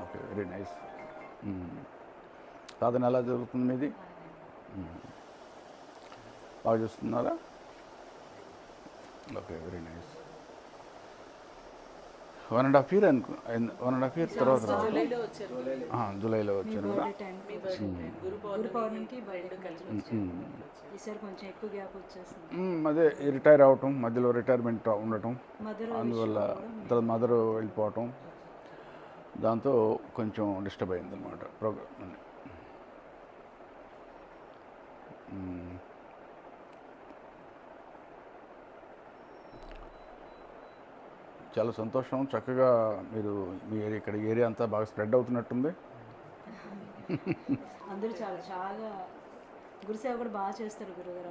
Okay, very nice. సాధన ఎలా జరుగుతుంది మీది? బాగా చూస్తున్నారా? Okay, very nice. 1.5 year అనుకో, 1.5 year తర్వాత జూలైలో వచ్చారు కదా. అదే రిటైర్ అవటం, మధ్యలో రిటైర్మెంట్ ఉండటం, అందువల్ల తర్వాత మదర్ వెళ్ళిపోవటం, దాంతో కొంచెం డిస్టర్బ్ అయింది అనమాట ప్రోగ్రామ్. చాలా సంతోషం. చక్కగా మీరు మీ ఇక్కడ ఏరియా అంతా బాగా స్ప్రెడ్ అవుతున్నట్టుంది. అందరూ చాలా చాలా గురుసేవ కూడా బాగా చేస్తారు గురుగారు.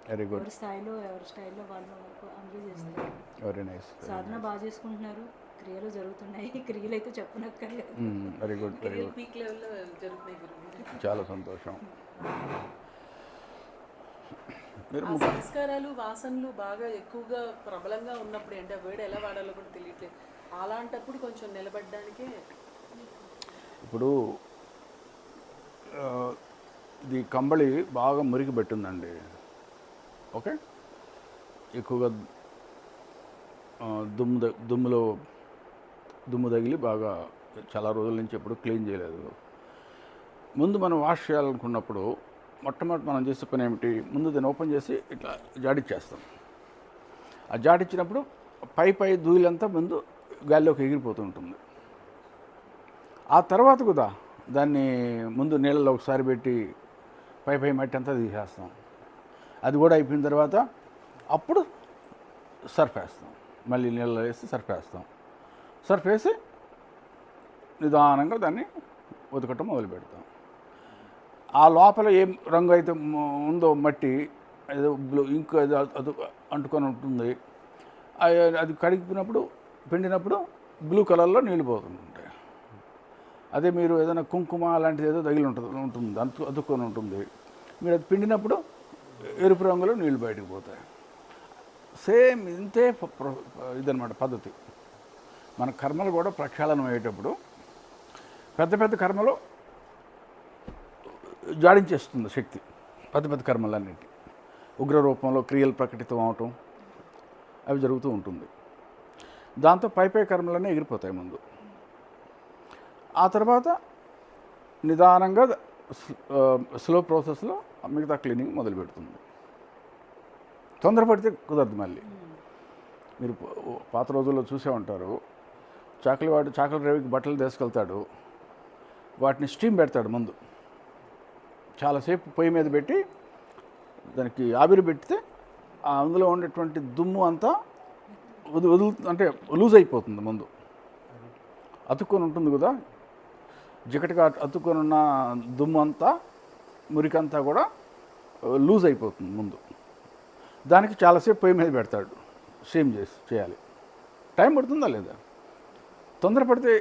Very good. ఎవరి స్థాయిలో ఎవరి స్టైల్లో వాళ్ళు అందరూ చేస్తారు. Very nice. సాధన బాగా చేసుకుంటున్నారు, క్రియలు జరుగుతున్నాయి. క్రియలు అయితే చెప్పనక్కర్లేదు. Very good, very good. Peak లెవెల్లో జరుగుతున్నాయి. చాలా సంతోషం. ఆ సంస్కారాలు వాసనలు బాగా ఎక్కువగా ప్రబలంగా ఉన్నప్పుడు అంటే ఆ వేడి ఎలా వాడాలో కూడా తెలియట్లేదు. అలాంటప్పుడు కొంచెం నిలబడడానికే ఇప్పుడు ఇది కంబళి బాగా మురికి పెట్టిందండి. ఓకే, ఎక్కువగా దుమ్ము తగిలి బాగా చాలా రోజుల నుంచి ఎప్పుడు క్లీన్ చేయలేదు. ముందు మనం వాష్ చేయాలనుకున్నప్పుడు మొట్టమొదటి మనం చేసే పని ఏమిటి, ముందు దాన్ని ఓపెన్ చేసి ఇట్లా జాడిచ్చేస్తాం. ఆ జాడిచ్చినప్పుడు పై ధూళంతా ముందు గాలిలోకి ఎగిరిపోతూ ఉంటుంది. ఆ తర్వాత కూడా దాన్ని ముందు నీళ్ళలో ఒకసారి పెట్టి పై మట్టి అంతా తీసేస్తాం. అది కూడా అయిపోయిన తర్వాత అప్పుడు సర్ఫ్ వేస్తాం. మళ్ళీ నీళ్ళలో వేసి సర్ఫ్ వేస్తాం. సర్ఫ్ వేసి నిదానంగా దాన్ని ఉతకటం మొదలు పెడతాం. ఆ లోపల ఏం రంగు అయితే ఉందో మట్టి ఏదో ఇంకో అది అంటుకొని ఉంటుంది. అది కడిగినప్పుడు పిండినప్పుడు బ్లూ కలర్లో నీళ్ళు పోతుంటాయి. అదే మీరు ఏదైనా కుంకుమ అలాంటిది ఏదో తగిలి ఉంటుంది అతుక్కొని ఉంటుంది. మీరు అది పిండినప్పుడు ఎరుపు రంగులో నీళ్ళు బయటకు పోతాయి. సేమ్ ఇంతే ఇదన్నమాట పద్ధతి. మన కర్మలు కూడా ప్రక్షాళనం అయ్యేటప్పుడు పెద్ద కర్మలు జాడించేస్తుంది శక్తి. పెద్ద కర్మలన్నింటి ఉగ్ర రూపంలో క్రియలు ప్రకటితం అవటం అవి జరుగుతూ ఉంటుంది. దాంతో పై కర్మలన్నీ ఎగిరిపోతాయి ముందు. ఆ తర్వాత నిదానంగా స్లో ప్రాసెస్లో మిగతా క్లీనింగ్ మొదలు పెడుతుంది. తొందరపడితే కుదరదు. మళ్ళీ మీరు పాత రోజుల్లో చూసే ఉంటారు, చాకలి రేవికి బట్టలు తీసుకెళ్తాడు, వాటిని స్టీమ్ పెడతాడు ముందు. చాలాసేపు పొయ్యి మీద పెట్టి దానికి ఆవిరి పెడితే అందులో ఉండేటువంటి దుమ్ము అంతా అంటే లూజ్ అయిపోతుంది. ముందు అతుక్కొని ఉంటుంది కదా, జికటిగా అతుక్కొని ఉన్న దుమ్ము అంతా మురికంతా కూడా లూజ్ అయిపోతుంది ముందు. దానికి చాలాసేపు పొయ్యి మీద పెడతాడు, సేమ్ చేయాలి. టైం పడుతుందా లేదా? తొందరపడితే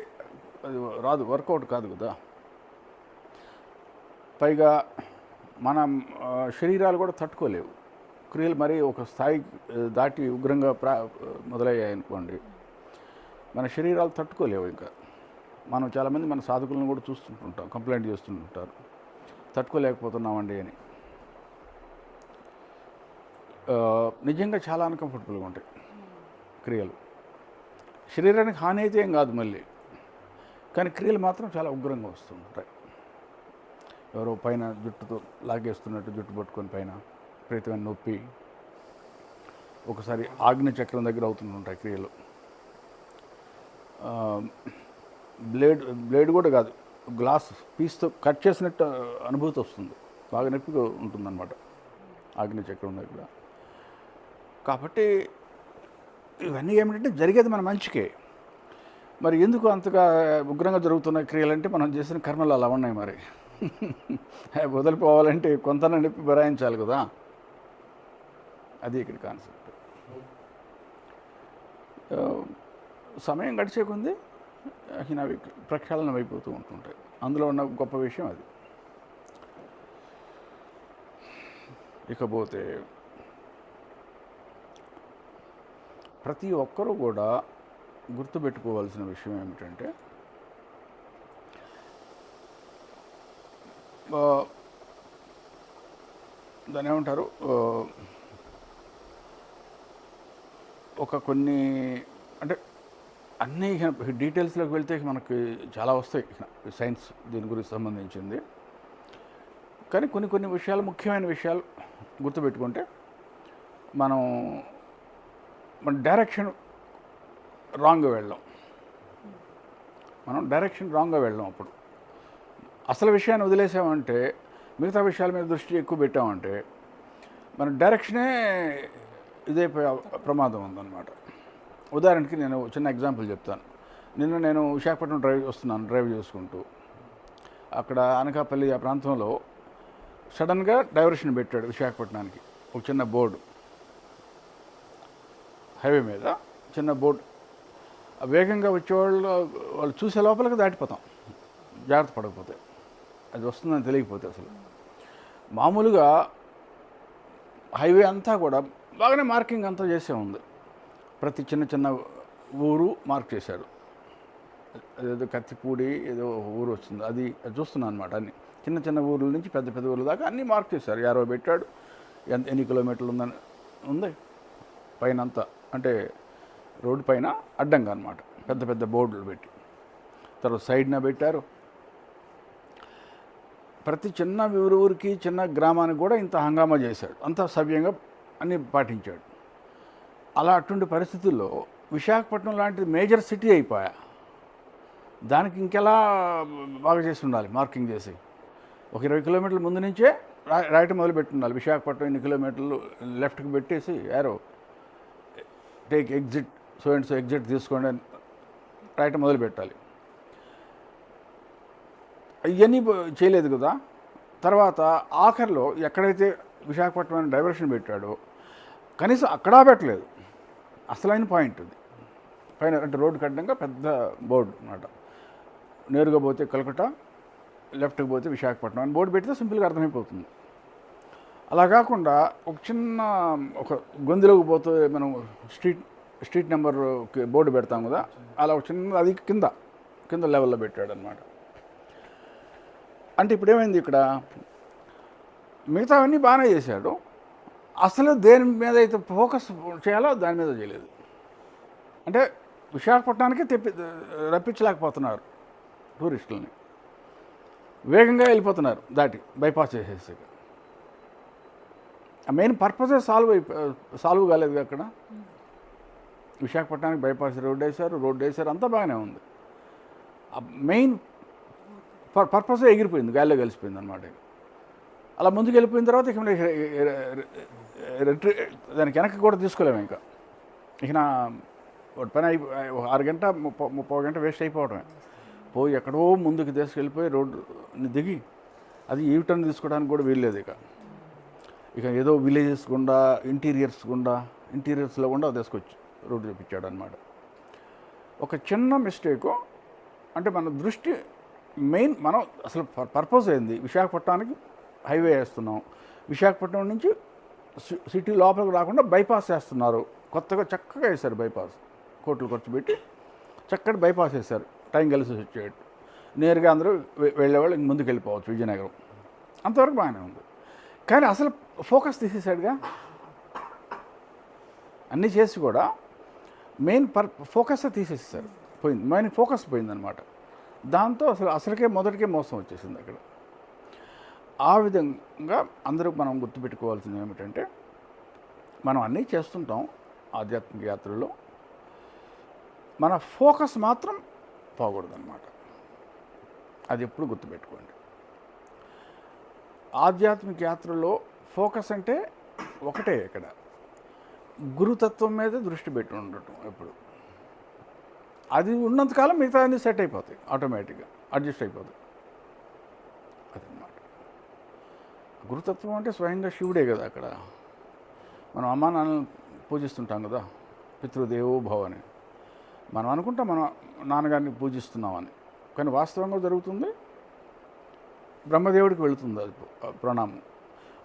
అది రాదు, వర్కౌట్ కాదు కదా. పైగా మన శరీరాలు కూడా తట్టుకోలేవు. క్రియలు మరీ ఒక స్థాయి దాటి ఉగ్రంగా మొదలయ్యాయి అనుకోండి, మన శరీరాలు తట్టుకోలేవు. ఇంకా మనం చాలామంది మన సాధకులను కూడా చూస్తుంటుంటాం, కంప్లైంట్ చేస్తుంటారు, తట్టుకోలేకపోతున్నామండి అని. నిజంగా చాలా అన్కంఫర్టబుల్గా ఉంటాయి క్రియలు. శరీరానికి హాని అయితే ఏం కాదు మళ్ళీ, కానీ క్రియలు మాత్రం చాలా ఉగ్రంగా వస్తుంటాయి. ఎవరో పైన జుట్టుతో లాగేస్తున్నట్టు జుట్టు పట్టుకొని పైన విపరీతమైన నొప్పి. ఒకసారి ఆగ్నేయ చక్రం దగ్గర అవుతుంటాయి క్రియలు. బ్లేడ్ కూడా కాదు, గ్లాస్ పీస్తో కట్ చేసినట్టు అనుభూతి వస్తుంది, బాగా నొప్పిగా ఉంటుందన్నమాట ఆగ్నేయ చక్రం దగ్గర. కాబట్టి ఇవన్నీ ఏమిటంటే జరిగేది మన మంచికే. మరి ఎందుకు అంతగా ఉగ్రంగా జరుగుతున్న క్రియలంటే మనం చేసిన కర్మలు అలా ఉన్నాయి. మరి వదిలిపోవాలంటే కొంత నొప్పి భరాయించాలి కదా, అది ఇక్కడ కాన్సెప్ట్. సమయం గడిచే కొంది అవి ప్రక్షాళనం అయిపోతూ ఉంటుంటాయి. అందులో ఉన్న గొప్ప విషయం అది. ఇకపోతే ప్రతి ఒక్కరూ కూడా గుర్తుపెట్టుకోవాల్సిన విషయం ఏమిటంటే, ఆ, దాన్ని ఏమంటారు, ఒక కొన్ని అంటే అన్నీ డీటెయిల్స్లోకి వెళ్తే మనకి చాలా వస్తాయి సైన్స్ దీని గురించి సంబంధించింది. కానీ కొన్ని కొన్ని విషయాలు, ముఖ్యమైన విషయాలు గుర్తుపెట్టుకుంటే మనం మన డైరెక్షన్ రాంగ్గా వెళ్ళాం. మనం డైరెక్షన్ రాంగ్గా వెళ్ళాం. అప్పుడు అసలు విషయాన్ని వదిలేసామంటే, మిగతా విషయాల మీద దృష్టి ఎక్కువ పెట్టామంటే మన డైరెక్షనే ఇదైపోయే ప్రమాదం ఉందన్నమాట. ఉదాహరణకి నేను చిన్న ఎగ్జాంపుల్ చెప్తాను. నిన్న నేను విశాఖపట్నం డ్రైవ్ చేసుకుంటూ అక్కడ అనకాపల్లి ఆ ప్రాంతంలో సడన్గా డైవర్షన్ పెట్టాడు విశాఖపట్నానికి. ఒక చిన్న బోర్డు, హైవే మీద చిన్న బోర్డు. వేగంగా వచ్చేవాళ్ళు వాళ్ళు చూసే లోపలికి దాటిపోతాం, జాగ్రత్త పడకపోతే, అది వస్తుందని తెలియకపోతే. అసలు మామూలుగా హైవే అంతా కూడా బాగానే మార్కింగ్ అంతా చేసే ఉంది. ప్రతి చిన్న చిన్న ఊరు మార్క్ చేశారు. అదేదో కత్తిపూడి ఏదో ఊరు వస్తుంది, అది చూస్తున్నాను అనమాట. అన్ని చిన్న చిన్న ఊర్ల నుంచి పెద్ద పెద్ద ఊర్ల దాకా అన్నీ మార్క్ చేశారు. 50 పెట్టాడు, ఎన్ని కిలోమీటర్లు ఉందని ఉంది పైన అంతా, అంటే రోడ్డు పైన అడ్డంగా అనమాట, పెద్ద పెద్ద బోర్డులు పెట్టి. తర్వాత సైడ్న పెట్టారు. ప్రతి చిన్న ఊరికి చిన్న గ్రామానికి కూడా ఇంత హంగామా చేశాడు. అంత సవ్యంగా అన్నీ పాటించాడు. అలా అటువంటి పరిస్థితుల్లో విశాఖపట్నం లాంటి మేజర్ సిటీ అయిపోయా, దానికి ఇంకెలా బాగా చేసి ఉండాలి మార్కింగ్ చేసి. ఒక 20 కిలోమీటర్ల ముందు నుంచే రాయటం మొదలు పెట్టి ఉండాలి. విశాఖపట్నం ఇన్ని కిలోమీటర్లు లెఫ్ట్కి పెట్టేసి arrow take exit, so and so exit తీసుకోండి అని రాయటం మొదలు పెట్టాలి. ఇవన్నీ చేయలేదు కదా. తర్వాత ఆఖరిలో ఎక్కడైతే విశాఖపట్నం డైవర్షన్ పెట్టాడో కనీసం అక్కడా పెట్టలేదు. అసలైన పాయింట్ అది పైన, అంటే రోడ్డు కట్టడంగా పెద్ద బోర్డు అన్నమాట. నేరుగా పోతే కలకట్టా, లెఫ్ట్కి పోతే విశాఖపట్నం అని బోర్డు పెడితే సింపుల్గా అర్థమైపోతుంది. అలా కాకుండా ఒక చిన్న ఒక గొంతులోకి పోతే మనం స్ట్రీట్ నెంబర్ బోర్డు పెడతాం కదా, అలా ఒక చిన్న అది కింద లెవెల్లో పెట్టాడు అనమాట. అంటే ఇప్పుడు ఏమైంది, ఇక్కడ మిగతావన్నీ బాగానే చేశాడు, అసలు దేని మీద అయితే ఫోకస్ చేయాలో దాని మీద చేయలేదు. అంటే విశాఖపట్నానికి రప్పించలేకపోతున్నారు టూరిస్టులని, వేగంగా వెళ్ళిపోతున్నారు దాటి, బైపాస్ చేసేసి. ఆ మెయిన్ పర్పసే సాల్వ్ కాలేదు అక్కడ. విశాఖపట్నానికి బైపాస్ రోడ్డు వేశారు, అంతా బాగానే ఉంది. మెయిన్ పర్పసే ఎగిరిపోయింది, గాలిలో కలిసిపోయింది అనమాట. అలా ముందుకు వెళ్ళిపోయిన తర్వాత ఇక దానికి వెనక్కి కూడా తీసుకోలేము. ఇక నా పని 6 గంట 30 గంట వేస్ట్ అయిపోవడమే. పోయి ఎక్కడో ముందుకు తీసుకెళ్ళిపోయి రోడ్డుని దిగి అది ఈ టర్న్ తీసుకోవడానికి కూడా వీల్లేదు. ఇక ఏదో విలేజెస్ గుండా ఇంటీరియర్స్లో గుండా తీసుకొచ్చి రోడ్డు చూపించాడు అనమాట. ఒక చిన్న మిస్టేకు, అంటే మన దృష్టి మెయిన్, మనం అసలు పర్పస్ ఏంది, విశాఖపట్నానికి హైవే వేస్తున్నాం, విశాఖపట్నం నుంచి సిటీ లోపలికి రాకుండా బైపాస్ వేస్తున్నారు. కొత్తగా చక్కగా వేశారు బైపాస్, కోట్లు ఖర్చు పెట్టి చక్కటి బైపాస్ వేశారు. టైం కలిసి వచ్చేటట్టు నేరుగా అందరూ వెళ్ళేవాళ్ళు ఇంక ముందుకు వెళ్ళిపోవచ్చు విజయనగరం. అంతవరకు బాగానే ఉంది. కానీ అసలు ఫోకస్ తీసేసాడుగా. అన్నీ చేసి కూడా మెయిన్ ఫోకస్ తీసేసారు, పోయింది, మెయిన్ ఫోకస్ పోయిందనమాట. దాంతో అసలుకే మొదటికే మోసం వచ్చేసింది అక్కడ. ఆ విధంగా అందరూ మనం గుర్తుపెట్టుకోవాల్సింది ఏమిటంటే, మనం అన్నీ చేస్తుంటాం ఆధ్యాత్మిక యాత్రలో, మన ఫోకస్ మాత్రం పోకూడదన్నమాట. అది ఎప్పుడు గుర్తుపెట్టుకోండి. ఆధ్యాత్మిక యాత్రలో ఫోకస్ అంటే ఒకటే, ఇక్కడ గురుతత్వం మీద దృష్టి పెట్టి ఉండటం ఎప్పుడు. అది ఉన్నంతకాలం మిగతా అన్నీ సెట్ అయిపోతాయి, ఆటోమేటిక్గా అడ్జస్ట్ అయిపోతాయి. అదన్నమాట గురుతత్వం అంటే. స్వయంగా శివుడే కదా అక్కడ. మనం అమ్మా నాన్నలను పూజిస్తుంటాం కదా, పితృదేవో భవ అని. మనం అనుకుంటాం మనం నాన్నగారిని పూజిస్తున్నామని, కానీ వాస్తవంగా జరుగుతుంది బ్రహ్మదేవుడికి వెళుతుంది అది ప్రణామం.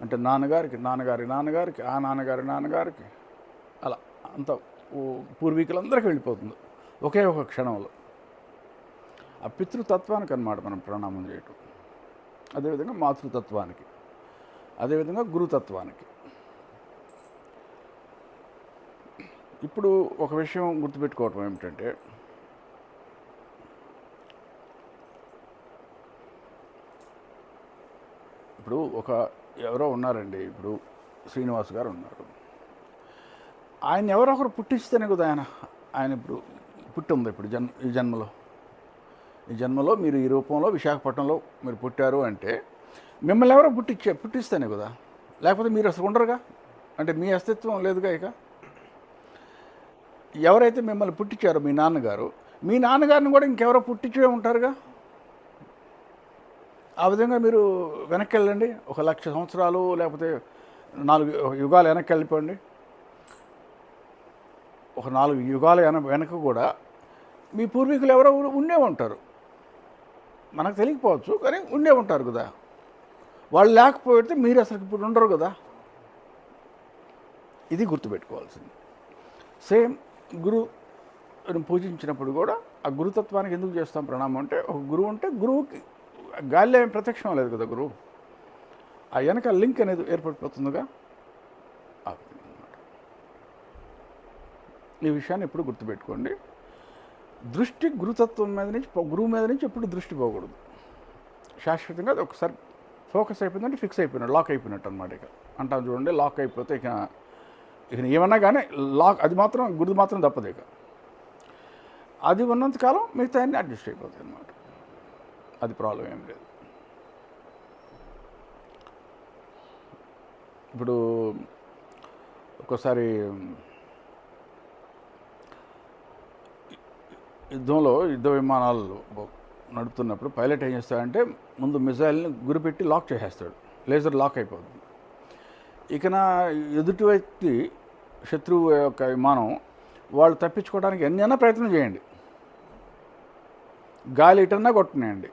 అంటే నాన్నగారికి ఆ నాన్నగారికి అలా అంత పూర్వీకులందరికీ వెళ్ళిపోతుంది ఒకే ఒక క్షణంలో. ఆ పితృతత్వానికి అన్నమాట మనం ప్రణామం చేయటం. అదేవిధంగా మాతృతత్వానికి, అదేవిధంగా గురుతత్వానికి. ఇప్పుడు ఒక విషయం గుర్తుపెట్టుకోవటం ఏమిటంటే, ఇప్పుడు ఎవరో ఉన్నారండి, ఇప్పుడు శ్రీనివాస్ గారు ఉన్నారు. ఆయన ఎవరో ఒకరు పుట్టిస్తేనే కదా ఆయన ఇప్పుడు పుట్టి ఉంది. ఇప్పుడు ఈ జన్మలో మీరు ఈ రూపంలో విశాఖపట్నంలో మీరు పుట్టారు అంటే మిమ్మల్ని ఎవరో పుట్టిస్తేనే కదా, లేకపోతే మీరు అసలు ఉండరుగా, అంటే మీ అస్తిత్వం లేదుగా. ఇక ఎవరైతే మిమ్మల్ని పుట్టించారో మీ నాన్నగారిని కూడా ఇంకెవరో పుట్టించే ఉంటారుగా. ఆ విధంగా మీరు వెనక్కి వెళ్ళండి, 1,00,000 సంవత్సరాలు లేకపోతే 4 యుగాలు వెనక్కి వెళ్ళిపోండి. 4 యుగాల వెనక కూడా మీ పూర్వీకులు ఎవరో ఉండే ఉంటారు. మనకు తెలియకపోవచ్చు, కానీ ఉండే ఉంటారు కదా. వాళ్ళు లేకపోతే మీరు అసలు ఇప్పుడు ఉండరు కదా. ఇది గుర్తుపెట్టుకోవాల్సింది. సేమ్ గురువుని పూజించినప్పుడు కూడా ఆ గురుతత్వానికి ఎందుకు చేస్తాం ప్రణామం అంటే, ఒక గురువు అంటే గురువుకి గాలిలో ఏం ప్రత్యక్షం లేదు కదా గురువు. ఆ వెనక లింక్ అనేది ఏర్పడిపోతుందిగా. ఆ విధంగా అన్నమాట. ఈ విషయాన్ని ఎప్పుడు గుర్తుపెట్టుకోండి. దృష్టి గురుతత్వం గురువు మీద నుంచి ఎప్పుడు దృష్టి పోకూడదు. శాశ్వతంగా అది ఒకసారి ఫోకస్ అయిపోయిందంటే ఫిక్స్ అయిపోయినట్టు, లాక్ అయిపోయినట్టు అనమాట. ఇక అంటాం చూడండి, లాక్ అయిపోతే ఇక ఏమన్నా కానీ అది మాత్రం గురువు మాత్రం తప్పదు. ఇక అది ఉన్నంతకాలం మిగతా అన్నీ అడ్జస్ట్ అయిపోతాయి అన్నమాట. అది ప్రాబ్లం ఏం లేదు. ఇప్పుడు ఒక్కోసారి యుద్ధ విమానాలు నడుపుతున్నప్పుడు పైలట్ ఏం చేస్తాడంటే, ముందు మిజైల్ని గురిపెట్టి లాక్ చేసేస్తాడు, లేజర్ లాక్ అయిపోతుంది. ఇక ఎదుటి వ్యక్తి శత్రువు యొక్క విమానం వాళ్ళు తప్పించుకోవడానికి ఎన్నైనా ప్రయత్నం చేయండి, గాలి ఇటన్నా కొట్టునేయండి,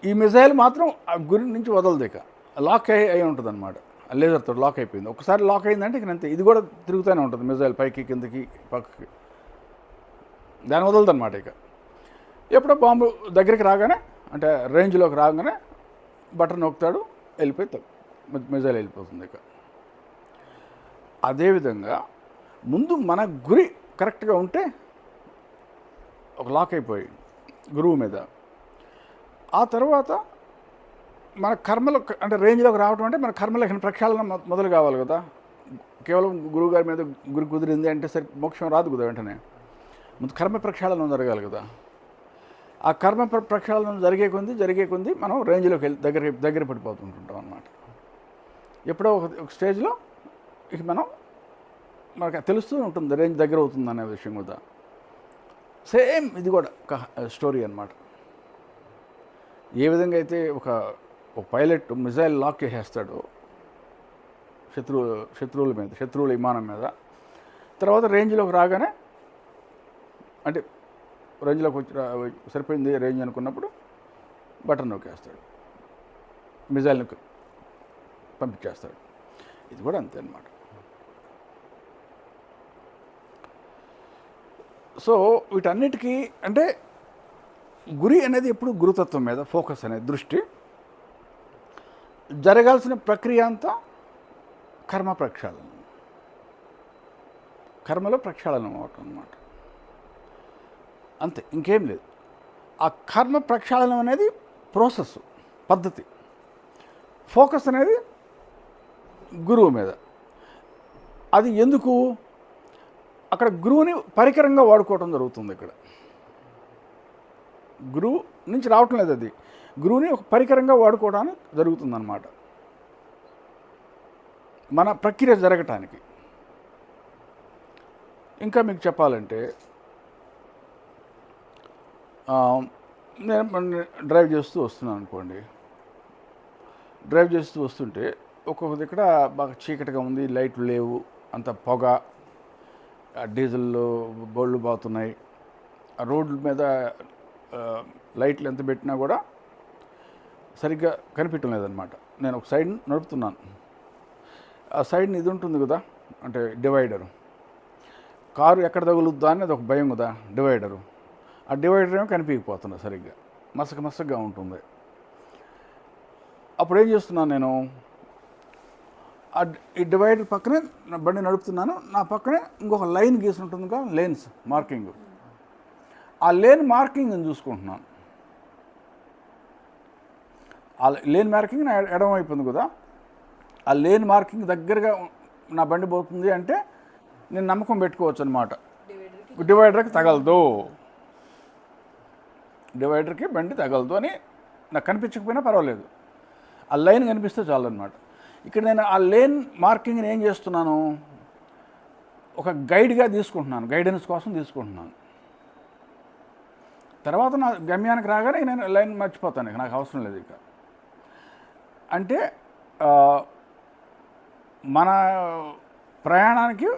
ఈ మిజైల్ మాత్రం ఆ గురి నుంచి వదలదు. ఇక లాక్ అయి ఉంటుంది అనమాట. లేజర్తో లాక్ అయిపోయింది. ఒకసారి లాక్ అయిందంటే ఇక అంతే, ఇది కూడా తిరుగుతూనే ఉంటుంది మిజైల్, పైకి కిందకి పక్కకి, దాని వదలదు అనమాట. ఇక ఎప్పుడో బాంబు దగ్గరికి రాగానే, అంటే రేంజ్లోకి రాగానే బటన్ నొక్కుతాడు, వెళ్ళిపోయి మిజైల్ వెళ్ళిపోతుంది. ఇక అదేవిధంగా ముందు మన గురి కరెక్ట్గా ఉంటే ఒక లాక్ అయిపోయి గురువు మీద, ఆ తర్వాత మన కర్మలు అంటే రేంజ్లోకి రావడం అంటే మన కర్మలకి ప్రక్షాళన మొదలు కావాలి కదా. కేవలం గురువు గారి మీద గురి కుదిరింది అంటే సరి మోక్షం రాదు కదా వెంటనే. ముందు కర్మ ప్రక్షాళన జరగాలి కదా. ఆ కర్మ ప్రక్షాళన జరిగే కొంది మనం రేంజ్లోకి వెళ్ళి దగ్గర పడిపోతుంటుంటాం అన్నమాట. ఎప్పుడో ఒక స్టేజ్లో ఇక మనకు తెలుస్తూ ఉంటుంది రేంజ్ దగ్గర అవుతుంది అనే విషయం కూడా. సేమ్ ఇది కూడా ఒక స్టోరీ అన్నమాట. ఏ విధంగా అయితే ఒక పైలట్ మిజైల్ లాక్ చేసేస్తాడో శత్రువుల విమానం మీద, తర్వాత రేంజ్లోకి రాగానే, అంటే రేంజ్లోకి వచ్చి సరిపోయింది రేంజ్ అనుకున్నప్పుడు బటన్ నొక్కేస్తాడు, మిజైల్ని పంపించేస్తాడు. ఇది కూడా అంతే అన్నమాట. సో వీటన్నిటికీ అంటే గురి అనేది ఎప్పుడు గురుతత్వం మీద ఫోకస్ అనేది దృష్టి. జరగాల్సిన ప్రక్రియ అంతా కర్మలో ప్రక్షాళనం అవటం అన్నమాట. అంతే, ఇంకేం లేదు. ఆ కర్మ ప్రక్షాళనం అనేది ప్రాసెస్, పద్ధతి. ఫోకస్ అనేది గురువు మీద. అది ఎందుకు? అక్కడ గురువుని పరికరంగా వాడుకోవటం జరుగుతుంది. ఇక్కడ గురువు నుంచి రావటం లేదు, అది గురువుని ఒక పరికరంగా వాడుకోవడానికి జరుగుతుందన్నమాట. మన ప్రక్రియ జరగటానికి. ఇంకా మీకు చెప్పాలంటే, నేను డ్రైవ్ చేస్తూ వస్తున్నాను అనుకోండి. డ్రైవ్ చేస్తూ వస్తుంటే ఒక్కొక్క దగ్గర బాగా చీకటిగా ఉంది, లైట్లు లేవు, అంత పొగ, డీజిల్ బోళ్ళు బాగుతున్నాయి. ఆ రోడ్ల మీద లైట్లు ఎంత పెట్టినా కూడా సరిగ్గా కనిపించడం లేదనమాట. నేను ఒక సైడ్ నడుపుతున్నాను. ఆ సైడ్ని ఇది ఉంటుంది కదా, అంటే డివైడరు. కారు ఎక్కడ తగులుద్దా అనేది ఒక భయం కదా డివైడరు. ఆ డివైడర్ ఏమో కనిపించకపోతున్నా సరిగ్గా. మసకగా ఉంటుంది. అప్పుడు ఏం చేస్తున్నాను నేను, ఈ డివైడర్ పక్కనే నా బండి నడుపుతున్నాను, నా పక్కనే ఇంకొక లైన్ గీసి ఉంటుంది కదా, లేన్స్ మార్కింగ్. ఆ లేన్ మార్కింగ్ని చూసుకుంటున్నాను. ఆ లేన్ మార్కింగ్ నా ఎడమ అయిపోయింది కదా, ఆ లేన్ మార్కింగ్ దగ్గరగా నా బండి పోతుంది అంటే నేను నమ్మకం పెట్టుకోవచ్చు అనమాట, డివైడర్కి తగలదు, డివైడర్కి బండి తగలదు అని నాకు కనిపించకపోయినా పర్వాలేదు, ఆ లైన్ కనిపిస్తే చాలు అనమాట. ఇక్కడ నేను ఆ లేన్ మార్కింగ్ని ఏం చేస్తున్నాను, ఒక గైడ్గా తీసుకుంటున్నాను, గైడెన్స్ కోసం తీసుకుంటున్నాను. తర్వాత నా గమ్యానికి రాగానే నేను లైన్ మర్చిపోతాను, ఇక నాకు అవసరం లేదు. ఇక అంటే మన ప్రయాణానికి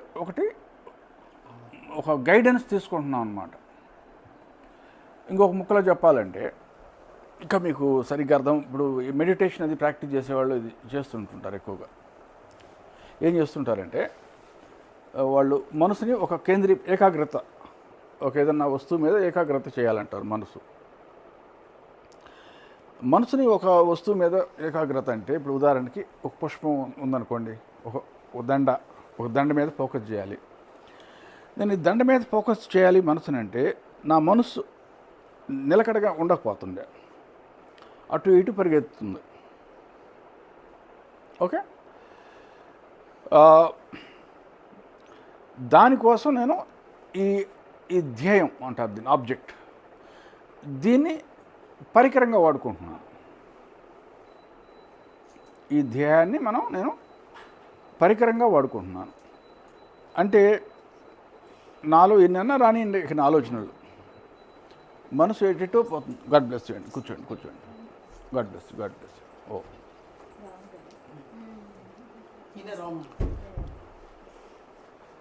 ఒక గైడెన్స్ తీసుకుంటున్నాం అన్నమాట. ఇంకొక ముక్కలో చెప్పాలంటే, ఇంకా మీకు సరిగ్గా అర్థం, ఇప్పుడు మెడిటేషన్ అది ప్రాక్టీస్ చేసేవాళ్ళు ఇది చేస్తుంటుంటారు ఎక్కువగా. ఏం చేస్తుంటారంటే, వాళ్ళు మనసుని ఒక ఏకాగ్రత, ఒక ఏదన్నా వస్తువు మీద ఏకాగ్రత చేయాలంటారు. మనసుని ఒక వస్తువు మీద ఏకాగ్రత అంటే, ఇప్పుడు ఉదాహరణకి ఒక పుష్పం ఉందనుకోండి, ఒక దండ మీద ఫోకస్ చేయాలి. నేను ఈ దండ మీద ఫోకస్ చేయాలి మనసుని అంటే, నా మనసు నిలకడగా ఉండకపోతుండే, అటు ఇటు పరిగెత్తుతుంది. ఓకే, దానికోసం నేను ఈ ధ్యేయం అంటారు దీన్ని, ఆబ్జెక్ట్, దీన్ని పరికరంగా వాడుకుంటున్నాను. ఈ ధ్యేయాన్ని నేను పరికరంగా వాడుకుంటున్నాను. అంటే నాలో ఎన్నన్నా రానియండి ఇక నా ఆలోచనలు, మనసు ఎటో పోతుంది. గాడ్ బ్లెస్ చేయండి, కూర్చోండి. God bless. ఓ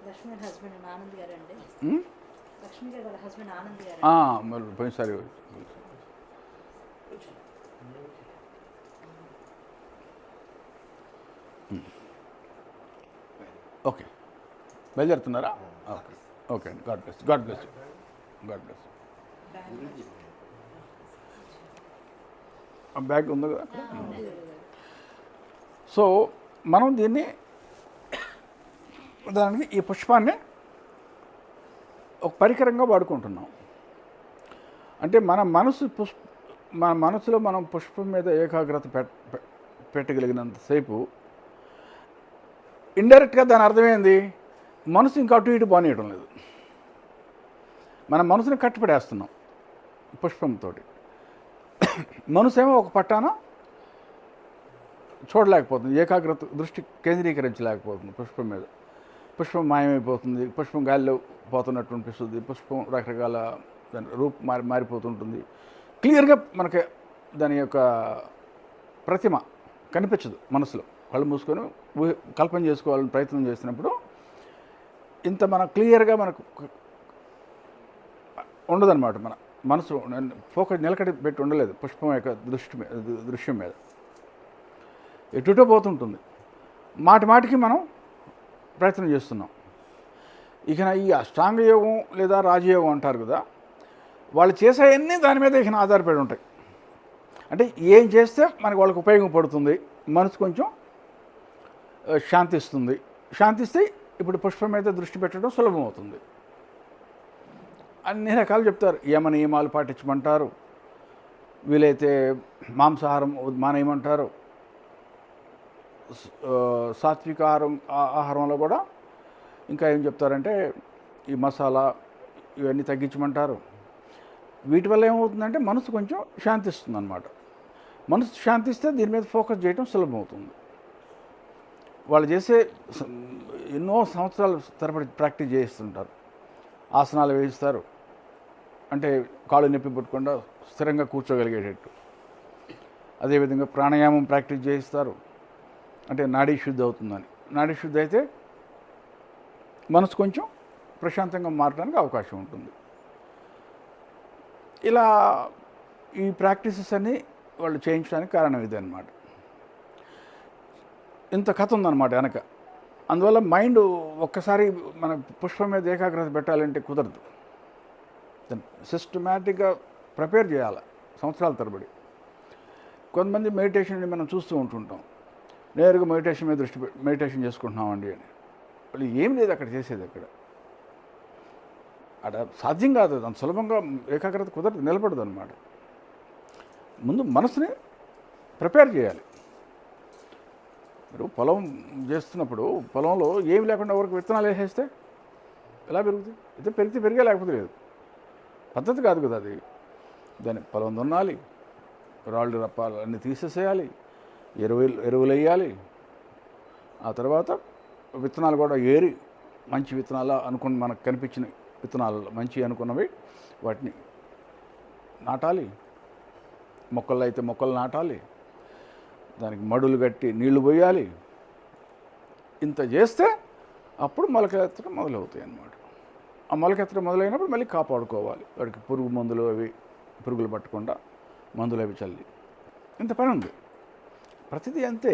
లక్ష్మీ హస్బెండ్ ఆనంద్ గారు అండి. లక్ష్మీ గారు వాళ్ళ హస్బెండ్ ఆనంద్ గారు. మరి పోయినసారి ఓకే, బయలుదేరుతున్నారా? ఓకే అండి, గాడ్ బ్లెస్. బ్యాగ్ ఉంది కదా. సో మనం దీన్ని, దానికి ఈ పుష్పాన్ని ఒక పరికరంగా వాడుకుంటున్నాం. అంటే మన మనసులో మనం పుష్పం మీద ఏకాగ్రత పెట్టగలిగినంతసేపు ఇండైరెక్ట్గా దాని అర్థమైంది, మనసు ఇంకా అటు ఇటు బానియటం లేదు. మన మనసుని కట్టుపడేస్తున్నాం పుష్పంతో. మనసేమో ఒక పట్టాన చూడలేకపోతుంది, ఏకాగ్రత దృష్టి కేంద్రీకరించలేకపోతుంది పుష్పం మీద. పుష్పం మాయమైపోతుంది, పుష్పం గాలిలో పోతున్నట్టు అనిపిస్తుంది, పుష్పం రకరకాల దాని రూపు మారిపోతుంటుంది. క్లియర్గా మనకి దాని యొక్క ప్రతిమ కనిపించదు మనసులో. కళ్ళు మూసుకొని కల్పన చేసుకోవాలని ప్రయత్నం చేసినప్పుడు ఇంత మన క్లియర్గా మనకు ఉండదన్నమాట. మన మనసు ఫోకస్ నిలకడ పెట్టి ఉండలేదు పుష్పం యొక్క దృశ్యం మీద, ఎటుటో పోతుంటుంది. మాటికి మనం ప్రయత్నం చేస్తున్నాం. ఇక ఈ అష్టాంగ యోగం లేదా రాజయోగం అంటారు కదా, వాళ్ళు చేసేవన్నీ దాని మీద ఇక ఆధారపడి ఉంటాయి. అంటే ఏం చేస్తే మనకు వాళ్ళకి ఉపయోగపడుతుంది, మనసు కొంచెం శాంతిస్తే ఇప్పుడు పుష్పం మీద దృష్టి పెట్టడం సులభం అవుతుంది. అన్ని రకాలు చెప్తారు. యమ నియమాలు పాటించమంటారు, వీలైతే మాంసాహారం మానేయమంటారు. సాత్విక ఆహారంలో కూడా ఇంకా ఏం చెప్తారంటే ఈ మసాలా ఇవన్నీ తగ్గించమంటారు. వీటి వల్ల ఏమవుతుందంటే మనసు కొంచెం శాంతిస్తుంది అన్నమాట. మనసు శాంతిస్తే దీని మీద ఫోకస్ చేయడం సులభం అవుతుంది. వాళ్ళు చేసే ఎన్నో సంవత్సరాల తరబడి ప్రాక్టీస్ చేయిస్తుంటారు. ఆసనాలు వేయిస్తారు, అంటే కాళ్ళు నొప్పి పుట్టకుండా స్థిరంగా కూర్చోగలిగేటట్టు. అదేవిధంగా ప్రాణాయామం ప్రాక్టీస్ చేయిస్తారు, అంటే నాడీ శుద్ధి అవుతుందని. నాడీ శుద్ధి అయితే మనసు కొంచెం ప్రశాంతంగా మారడానికి అవకాశం ఉంటుంది. ఇలా ఈ ప్రాక్టీసెస్ అన్నీ వాళ్ళు చేయించడానికి కారణం ఇదే అన్నమాట. ఇంత కథ ఉందన్నమాట వెనక. అందువల్ల మైండ్ ఒక్కసారి మన పుష్పం మీద ఏకాగ్రత పెట్టాలంటే కుదరదు. సిస్టమేటిక్గా ప్రిపేర్ చేయాలి, సంవత్సరాల తరబడి. కొంతమంది మెడిటేషన్ మనం చూస్తూ ఉంటుంటాం, నేరుగా మెడిటేషన్ మీద మెడిటేషన్ చేసుకుంటున్నామండి అని. వాళ్ళు ఏం లేదు అక్కడ చేసేది. అక్కడ సాధ్యం కాదు, అంత సులభంగా ఏకాగ్రత కుదరదు, నిలబడదు అనమాట. ముందు మనసుని ప్రిపేర్ చేయాలి. మీరు పొలం చేస్తున్నప్పుడు పొలంలో ఏమి లేకుండా వరకు విత్తనాలు వేసేస్తే ఎలా పెరుగుతాయి? అయితే పెరిగే లేకపోతే లేదు. పద్ధతి కాదు కదా అది. దాన్ని పొలం దున్నాలి, రాళ్ళు రప్పాలు అన్నీ తీసేసేయాలి, ఎరువులు వేయాలి. ఆ తర్వాత విత్తనాలు కూడా ఏరి మంచి విత్తనాలు అనుకుని మనకు కనిపించిన విత్తనాలు మంచి అనుకున్నవి వాటిని నాటాలి. మొక్కలు అయితే మొక్కలు నాటాలి, దానికి మడులు కట్టి నీళ్లు పోయాలి. ఇంత చేస్తే అప్పుడు మొలకెత్తడం మొదలవుతాయి అన్నమాట. ఆ మొలకెత్తడం మొదలైనప్పుడు మళ్ళీ కాపాడుకోవాలి. వాడికి పురుగు మందులు అవి పురుగులు పట్టకుండా మందులు అవి చల్లి, ఇంత పని ఉంది. ప్రతిదీ అంతే.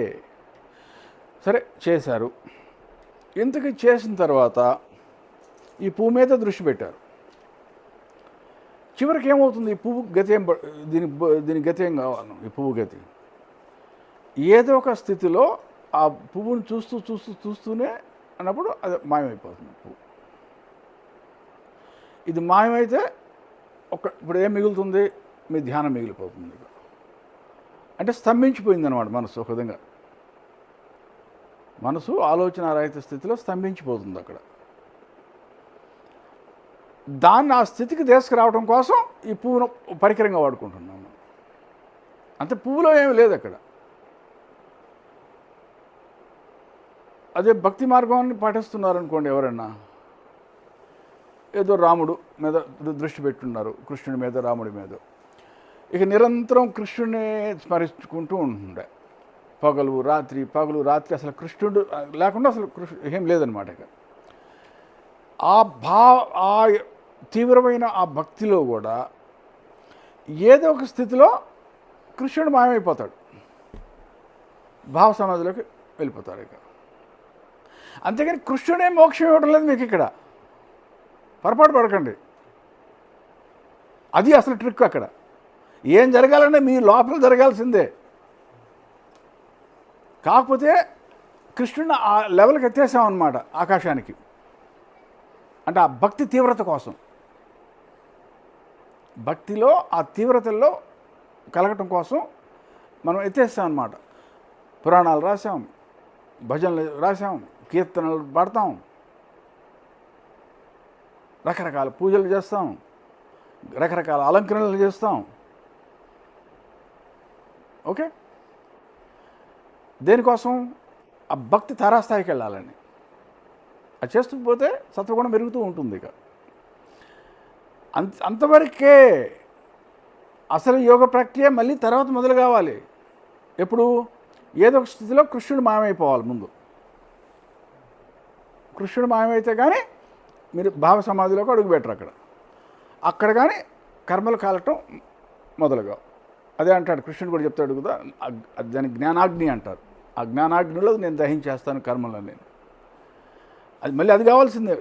సరే చేశారు. ఇంతకీ చేసిన తర్వాత ఈ పువ్వు మీద దృష్టి పెట్టారు. చివరికి ఏమవుతుంది? ఈ పువ్వు గతి ఏం, దీని గతి ఏం కావాలి? ఈ పువ్వు గతి ఏదో ఒక స్థితిలో ఆ పువ్వుని చూస్తూనే అన్నప్పుడు అది మాయమైపోతుంది పువ్వు. ఇది మాయమైతే ఇప్పుడు ఏం మిగులుతుంది? మీ ధ్యానం మిగిలిపోతుంది. అంటే స్తంభించిపోయింది అనమాట మనసు. ఒక విధంగా మనసు ఆలోచన రహిత స్థితిలో స్తంభించిపోతుంది అక్కడ. దాన్ని ఆ స్థితికి తీసుకురావడం కోసం ఈ పువ్వును పరికరంగా వాడుకుంటున్నాము. అంతే, పువ్వులో ఏమి లేదు అక్కడ. అదే భక్తి మార్గాన్ని పాటిస్తున్నారనుకోండి ఎవరన్నా, ఏదో రాముడు మీద దృష్టి పెట్టున్నారు, కృష్ణుడి మీద, రాముడి మీద. ఇక నిరంతరం కృష్ణుడిని స్మరించుకుంటూ ఉంటుండే పగలు రాత్రి అసలు కృష్ణుడు లేకుండా అసలు ఏం లేదనమాట. ఇక ఆ తీవ్రమైన ఆ భక్తిలో కూడా ఏదో ఒక స్థితిలో కృష్ణుడు మాయమైపోతాడు, భావ సమాధిలోకి వెళ్ళిపోతాడు. ఇక అంతేగాని కృష్ణుడే మోక్షం ఇవ్వడం లేదు మీకు ఇక్కడ, పొరపాటు పడకండి. అది అసలు ట్రిక్. అక్కడ ఏం జరగాలంటే మీ లోపల జరగాల్సిందే. కాకపోతే కృష్ణుడిని ఆ లెవెల్కి ఎత్తేసామన్నమాట, ఆకాశానికి. అంటే ఆ భక్తి తీవ్రత కోసం, భక్తిలో ఆ తీవ్రతల్లో కలగటం కోసం మనం ఎత్తేస్తాం అన్నమాట. పురాణాలు రాసాం, భజనలు రాసాం, కీర్తనలు పాడతాం, రకరకాల పూజలు చేస్తాం, రకరకాల అలంకరణలు చేస్తాం. ఓకే, దేనికోసం? ఆ భక్తి తారాస్థాయికి వెళ్ళాలని. అది చేస్తూ పోతే సత్వగుణం పెరుగుతూ ఉంటుంది. ఇక అంతవరకే అసలు యోగ ప్రక్రియ మళ్ళీ తర్వాత మొదలు కావాలి. ఎప్పుడు? ఏదో ఒక స్థితిలో కృష్ణుడు మాయమైపోవాలి ముందు. కృష్ణుడు మాయమైతే కానీ మీరు భావ సమాధిలోకి అడుగుపెట్టరు. అక్కడ కానీ కర్మలు కాలటం మొదలుగా. అదే అంటాడు కృష్ణుడు కూడా చెప్తాడు కదా, దాని జ్ఞానాగ్ని అంటారు. ఆ జ్ఞానాగ్నిలో నేను దహించేస్తాను కర్మలను నేను. అది మళ్ళీ అది కావాల్సిందే.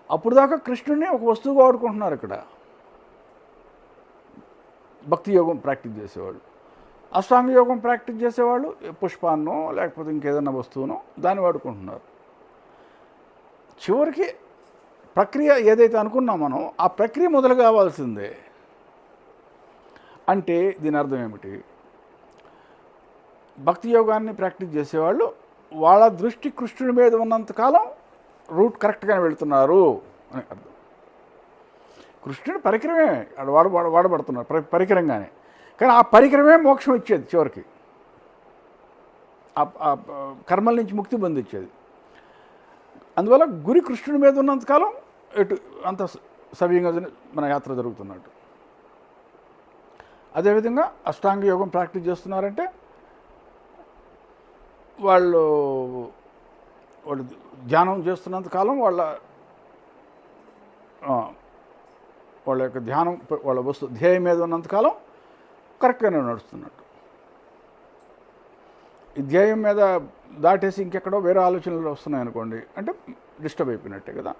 అప్పుడు దాకా కృష్ణుడిని ఒక వస్తువుగా వాడుకుంటున్నారు ఇక్కడ భక్తి యోగం ప్రాక్టీస్ చేసేవాళ్ళు. అష్టాంగ యోగం ప్రాక్టీస్ చేసేవాళ్ళు పుష్పాన్నో లేకపోతే ఇంకేదన్నా వస్తువునో దాన్ని వాడుకుంటున్నారు. చివరికి ప్రక్రియ ఏదైతే అనుకున్నాం మనం, ఆ ప్రక్రియ మొదలు కావాల్సిందే. అంటే దీని అర్థం ఏమిటి? భక్తి యోగాన్ని ప్రాక్టీస్ చేసేవాళ్ళు వాళ్ళ దృష్టి కృష్ణుడి మీద ఉన్నంతకాలం రూట్ కరెక్ట్గానే వెళుతున్నారు అని అర్థం. కృష్ణుడి పరికరమే వాడబడుతున్నారు పరికరంగానే, కానీ ఆ పరికరమే మోక్షం ఇచ్చేది చివరికి, ఆ కర్మల నుంచి ముక్తి పొందించేది. అందువల్ల గురి కృష్ణుడి మీద ఉన్నంతకాలం అంత సవ్యంగా మన యాత్ర జరుగుతున్నట్టు. అదేవిధంగా అష్టాంగ యోగం ప్రాక్టీస్ చేస్తున్నారంటే వాళ్ళు ధ్యానం చేస్తున్నంతకాలం వాళ్ళ యొక్క ధ్యానం, వాళ్ళ ధ్యేయం మీద ఉన్నంతకాలం కరెక్ట్గానే నడుస్తున్నట్టు. ఈ ధ్యేయం మీద దాటేసి ఇంకెక్కడో వేరే ఆలోచనలు వస్తున్నాయనుకోండి, అంటే డిస్టర్బ్ అయిపోయినట్టే కదా.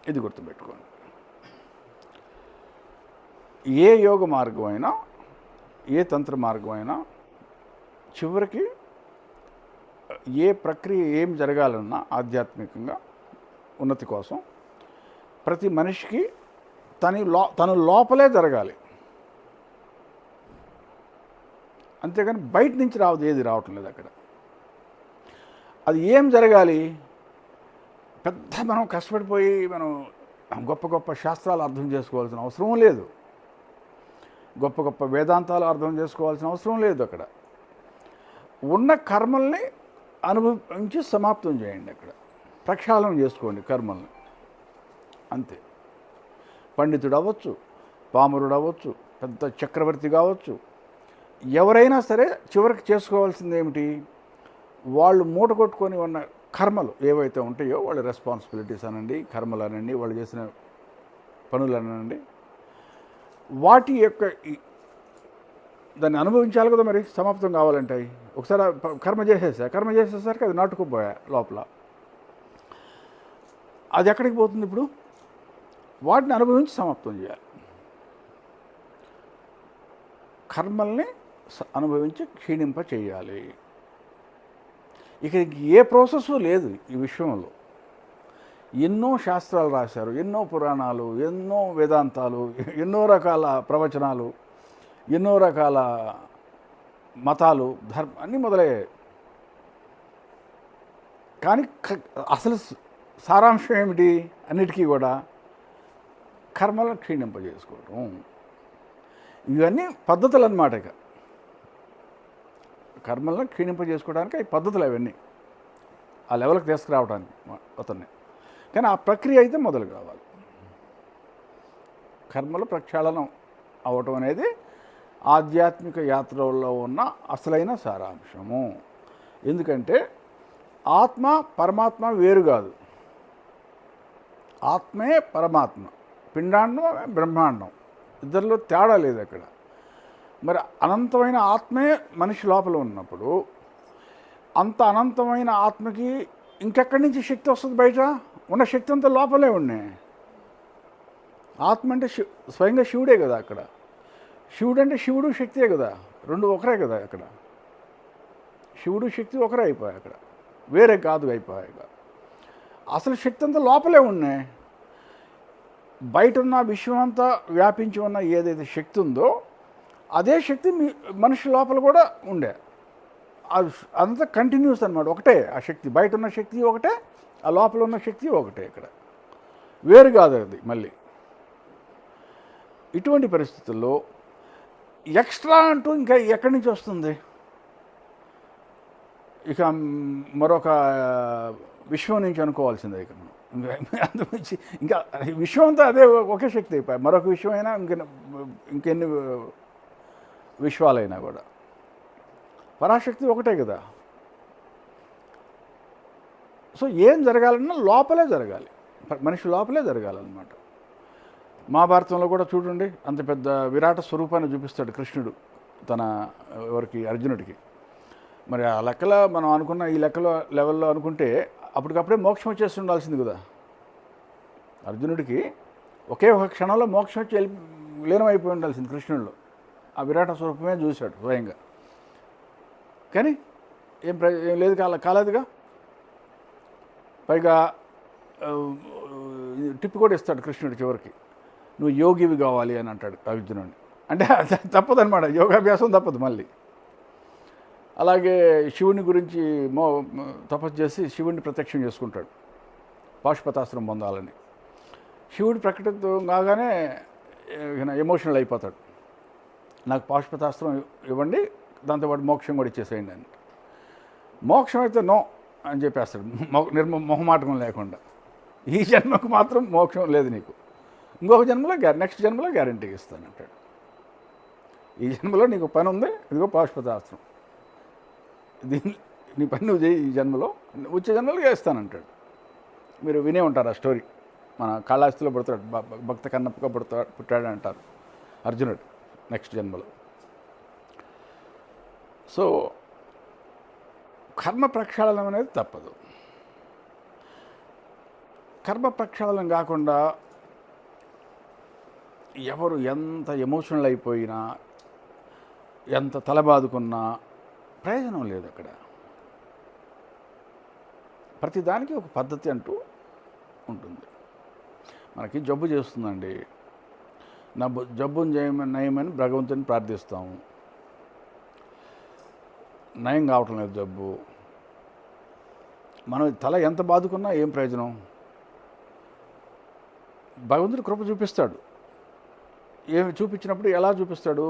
ఇది గుర్తుపెట్టుకోండి. ఏ యోగ మార్గం అయినా, ఏ తంత్ర మార్గం అయినా చివరికి ఏ ప్రక్రియ ఏం జరగాలన్నా ఆధ్యాత్మికంగా ఉన్నతి కోసం ప్రతి మనిషికి తను లోపలే జరగాలి. అంతేగాని బయట నుంచి ఏది రావటం లేదు అక్కడ. అది ఏం జరగాలి? పెద్ద మనం కష్టపడిపోయి మనం గొప్ప గొప్ప శాస్త్రాలు అర్థం చేసుకోవాల్సిన అవసరం లేదు. గొప్ప గొప్ప వేదాంతాలు అర్థం చేసుకోవాల్సిన అవసరం లేదు. అక్కడ ఉన్న కర్మల్ని అనుభవించి సమాప్తం చేయండి. అక్కడ ప్రక్షాళన చేసుకోండి కర్మల్ని, అంతే. పండితుడు అవ్వచ్చు, పామరుడు అవ్వచ్చు, పెద్ద చక్రవర్తి కావచ్చు, ఎవరైనా సరే చివరికి చేసుకోవాల్సింది ఏమిటి? వాళ్ళు మూట కొట్టుకొని ఉన్న కర్మలు ఏవైతే ఉంటాయో వాళ్ళ రెస్పాన్సిబిలిటీస్ అనండి, కర్మలు అనండి, వాళ్ళు చేసిన పనులు అనండి, వాటి యొక్క దాన్ని అనుభవించాలి కదా మరి. సమాప్తం కావాలంటే ఒకసారి కర్మ చేసేసరికి అది నాటుకుపోయా లోపల, అది ఎక్కడికి పోతుంది? ఇప్పుడు వాటిని అనుభవించి సమాప్తం చేయాలి. కర్మల్ని అనుభవించి క్షీణింప చేయాలి. ఇక ఏ ప్రాసెస్ లేదు ఈ విషయంలో. ఎన్నో శాస్త్రాలు రాశారు, ఎన్నో పురాణాలు, ఎన్నో వేదాంతాలు, ఎన్నో రకాల ప్రవచనాలు, ఎన్నో రకాల మతాలు, అన్నీ మొదలయ్యాయి. కానీ అసలు సారాంశం ఏమిటి? అన్నిటికీ కూడా కర్మలను క్షీణింపజేసుకోవటం. ఇవన్నీ పద్ధతులు అన్నమాట. ఇక కర్మలను క్షీణింపజేసుకోవడానికి ఈ పద్ధతులు అవన్నీ ఆ లెవెల్కి తీసుకురావడానికి అతన్ని. కానీ ఆ ప్రక్రియ అయితే మొదలు కావాలి. కర్మల ప్రక్షాళనం అవ్వటం అనేది ఆధ్యాత్మిక యాత్రలో ఉన్న అసలైన సారాంశము. ఎందుకంటే ఆత్మ పరమాత్మ వేరు కాదు. ఆత్మే పరమాత్మ, పిండాండం బ్రహ్మాండం, ఇద్దరిలో తేడా లేదు అక్కడ. మరి అనంతమైన ఆత్మే మనిషి లోపల ఉన్నప్పుడు అంత అనంతమైన ఆత్మకి ఇంకెక్కడి నుంచి శక్తి వస్తుంది? బయట ఉన్న శక్తి అంతా లోపలే ఉన్నాయి. ఆత్మ అంటే స్వయంగా శివుడే కదా అక్కడ. శివుడు అంటే శివుడు శక్తియే కదా, రెండు ఒకరే కదా అక్కడ. శివుడు శక్తి ఒకరే అయిపోయాయి అక్కడ, వేరే కాదు అయిపోయాయి. అసలు శక్తి అంతా లోపలే ఉన్నాయి. బయట ఉన్న విశ్వం అంతా వ్యాపించి ఉన్న ఏదైతే శక్తి ఉందో అదే శక్తి మనిషి లోపల కూడా ఉండే. అంతా కంటిన్యూస్ అనమాట, ఒకటే ఆ శక్తి. బయట ఉన్న శక్తి ఒకటే, ఆ లోపల ఉన్న శక్తి ఒకటే, ఇక్కడ వేరు కాదు అది. మళ్ళీ ఇటువంటి పరిస్థితుల్లో ఎక్స్ట్రా అంటూ ఇంకా ఎక్కడి నుంచి వస్తుంది? ఇక మరొక విశ్వం నుంచి అనుకోవాల్సిందే. ఇక మనం అందుమించి ఇంకా విశ్వం అంతా అదే ఒకే శక్తి అయిపోయి, మరొక విశ్వం అయినా ఇంకెన్ని విశ్వాలైనా కూడా పరాశక్తి ఒకటే కదా. సో ఏం జరగాలన్నా లోపలే జరగాలి, మనిషి లోపలే జరగాలన్నమాట. మహాభారతంలో కూడా చూడండి, అంత పెద్ద విరాట స్వరూపాన్ని చూపిస్తాడు కృష్ణుడు తన ఎవరికి, అర్జునుడికి. మరి ఆ లెక్కలో మనం అనుకున్న ఈ లెక్కలో లెవెల్లో అనుకుంటే అప్పటికప్పుడే మోక్షం వచ్చేసి ఉండాల్సింది కదా అర్జునుడికి. ఒకే ఒక క్షణంలో మోక్షం వచ్చి లీనమైపోయి ఉండాల్సింది కృష్ణుడిలో. ఆ విరాట స్వరూపమే చూశాడు స్వయంగా. కానీ ఏం లేదు, కాలేదుగా. పైగా టిప్పు కూడా ఇస్తాడు కృష్ణుడు చివరికి, నువ్వు యోగివి కావాలి అని అంటాడు అర్జునుడిని. అంటే తప్పదనమాట, యోగాభ్యాసం తప్పదు మళ్ళీ. అలాగే శివుని గురించి తపస్సు చేసి శివుడిని ప్రత్యక్షం చేసుకుంటాడు పాశుపతాస్త్రం పొందాలని. శివుడు ప్రకటితం కాగానే ఎమోషనల్ అయిపోతాడు, నాకు పాశుపతాస్త్రం ఇవ్వండి, దాంతోపాటు మోక్షం కూడా ఇచ్చేసేయండి అని. మోక్షం అయితే నో అని చెప్పేస్తాడు, మొహమాటం లేకుండా. ఈ జన్మకు మాత్రం మోక్షం లేదు నీకు, ఇంకొక జన్మలో నెక్స్ట్ జన్మలో గ్యారంటీగా ఇస్తానంటాడు. ఈ జన్మలో నీకు పని ఉంది, ఇదిగో పాశుపతాస్త్రం, దీన్ని నీ పని నువ్వు చేయి, ఈ జన్మలో వచ్చే జన్మలో చేస్తానంటాడు. మీరు వినే ఉంటారు ఆ స్టోరీ. మన కాళహస్తిలో పుడతాడు, భక్త కన్నప్పగా పుట్టాడు అంటారు అర్జునుడు నెక్స్ట్ జన్మలో. సో కర్మ ప్రక్షాళనం అనేది తప్పదు. కర్మ ప్రక్షాళనం కాకుండా ఎవరు ఎంత ఎమోషనల్ అయిపోయినా, ఎంత తలబాదుకున్నా ప్రయోజనం లేదు అక్కడ. ప్రతిదానికి ఒక పద్ధతి అంటూ ఉంటుంది. మనకి జబ్బు చేస్తుందండి, నా జబ్బును నయమని భగవంతుని ప్రార్థిస్తాము, నయం కావటం లేదు జబ్బు. మనం తల ఎంత బాదుకున్నా ఏం ప్రయోజనం? భగవంతుడు కృప చూపిస్తాడు. ఏమి చూపించినప్పుడు ఎలా చూపిస్తాడు?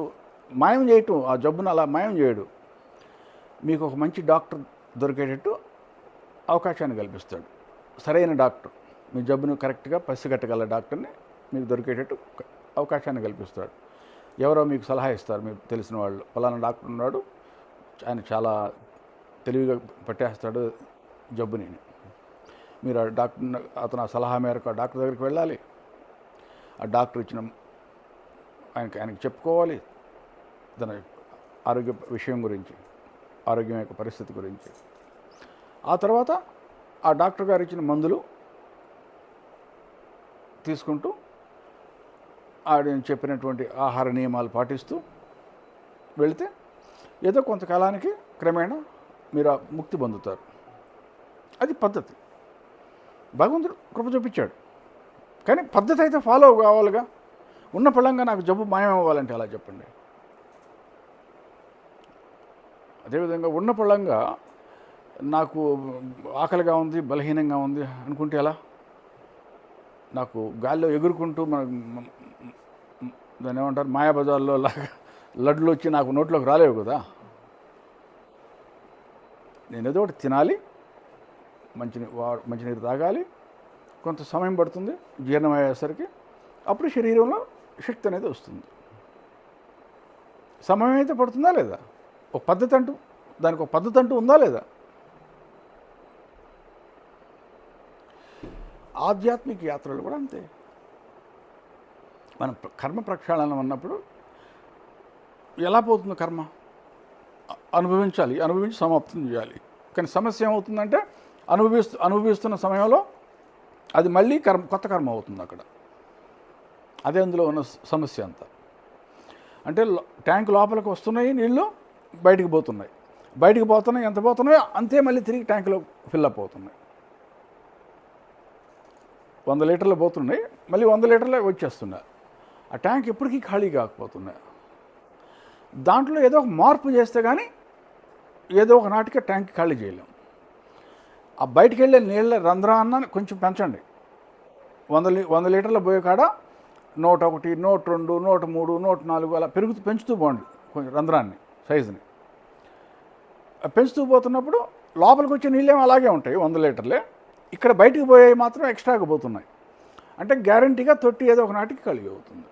మాయం చేయటం, ఆ జబ్బును అలా మాయం చేయడు. మీకు ఒక మంచి డాక్టర్ దొరికేటట్టు అవకాశాన్ని కల్పిస్తాడు. సరైన డాక్టర్, మీ జబ్బును కరెక్ట్గా పసిగట్టగల డాక్టర్ని మీకు దొరికేటట్టు అవకాశాన్ని కల్పిస్తాడు. ఎవరో మీకు సలహా ఇస్తారు, మీకు తెలిసిన వాళ్ళు, ఫలానా డాక్టర్ ఉన్నాడు, ఆయన చాలా తెలివిగా పట్టేస్తాడు జబ్బుని. మీరు ఆ డాక్టర్, అతను ఆ సలహా మేరకు ఆ డాక్టర్ దగ్గరికి వెళ్ళాలి. ఆ డాక్టర్ ఇచ్చిన ఆయనకి చెప్పుకోవాలి తన ఆరోగ్య విషయం గురించి, ఆరోగ్యం యొక్క పరిస్థితి గురించి. ఆ తర్వాత ఆ డాక్టర్ గారు ఇచ్చిన మందులు తీసుకుంటూ ఆయన చెప్పినటువంటి ఆహార నియమాలు పాటిస్తూ వెళితే ఏదో కొంతకాలానికి క్రమేణా మీరు ముక్తి పొందుతారు. అది పద్ధతి. భగవంతుడు కృప చూపించాడు, కానీ పద్ధతి అయితే ఫాలో కావాలిగా. ఉన్న పళ్ళంగా నాకు జబ్బు మాయం అవ్వాలంటే అలా చెప్పండి. అదేవిధంగా ఉన్న పళ్ళంగా నాకు ఆకలిగా ఉంది, బలహీనంగా ఉంది అనుకుంటే ఎలా? నాకు గాల్లో ఎగురుకుంటూ దాన్ని ఏమంటారు, మాయాబజార్లో లాగా లడ్లు వచ్చి నాకు నోట్లోకి రాలేవు కదా. నేను ఏదో ఒకటి తినాలి, మంచినీరు తాగాలి, కొంత సమయం పడుతుంది జీర్ణం అయ్యేసరికి. అప్పుడు శరీరంలో శక్తి అనేది వస్తుంది. సమయం అయితే పడుతుందా లేదా? ఒక పద్ధతి అంటూ, దానికి ఒక పద్ధతి అంటూ ఉందా లేదా? ఆధ్యాత్మిక యాత్రలు కూడా అంతే. మనం కర్మ ప్రక్షాళన అన్నప్పుడు ఎలా పోతుంది కర్మ? అనుభవించి సమాప్తం చేయాలి. కానీ సమస్య ఏమవుతుందంటే అనుభవిస్తున్న సమయంలో అది మళ్ళీ కొత్త కర్మ అవుతుంది అక్కడ. అదే అందులో ఉన్న సమస్య అంతా. అంటే ట్యాంక్ లోపలికి వస్తున్నాయి నీళ్ళు, బయటికి పోతున్నాయి, ఎంత పోతున్నాయో అంతే మళ్ళీ తిరిగి ట్యాంకులో ఫిల్అప్ అవుతున్నాయి. 100 లీటర్లు పోతున్నాయి, మళ్ళీ 100 లీటర్లే వచ్చేస్తున్నాయి. ఆ ట్యాంక్ ఎప్పటికీ ఖాళీ కాకపోతున్నాయి. దాంట్లో ఏదో ఒక మార్పు చేస్తే కానీ ఏదో ఒక నాటికి ట్యాంక్ ఖాళీ చేయలేం. ఆ బయటికి వెళ్ళే నీళ్ళ రంధ్రాన్ని కొంచెం పెంచండి. 100 లీటర్ల పోయే కాడ 101, 102, 103, 104 అలా పెంచుతూ పోండి కొంచెం రంధ్రాన్ని, సైజుని. పెంచుతూ పోతున్నప్పుడు లోపలికి వచ్చే నీళ్ళేమో అలాగే ఉంటాయి 100 లీటర్లే. ఇక్కడ బయటికి పోయేవి మాత్రం ఎక్స్ట్రాగా పోతున్నాయి. అంటే గ్యారంటీగా తొట్టి ఏదో ఒక నాటికి ఖాళీ అవుతుంది.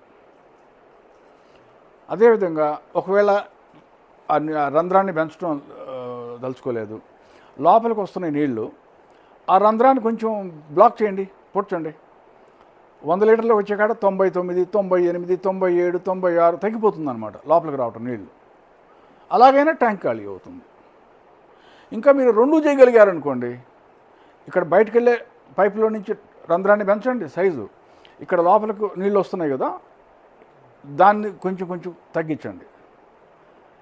అదేవిధంగా ఒకవేళ ఆ రంధ్రాన్ని పెంచడం దలుచుకోలేదు, లోపలికి వస్తున్నాయి నీళ్లు, ఆ రంధ్రాన్ని కొంచెం బ్లాక్ చేయండి, పూడ్చండి. 100 లీటర్లు వచ్చే కాడ 99, 98, 97, 96 తగ్గిపోతుంది అనమాట లోపలికి రావటం నీళ్లు. అలాగైనా ట్యాంక్ ఖాళీ అవుతుంది. ఇంకా మీరు 2 చేయగలిగారనుకోండి, ఇక్కడ బయటకు వెళ్ళే పైపులో నుంచి రంధ్రాన్ని పెంచండి సైజు, ఇక్కడ లోపలికి నీళ్ళు వస్తున్నాయి కదా దాన్ని కొంచెం తగ్గించండి,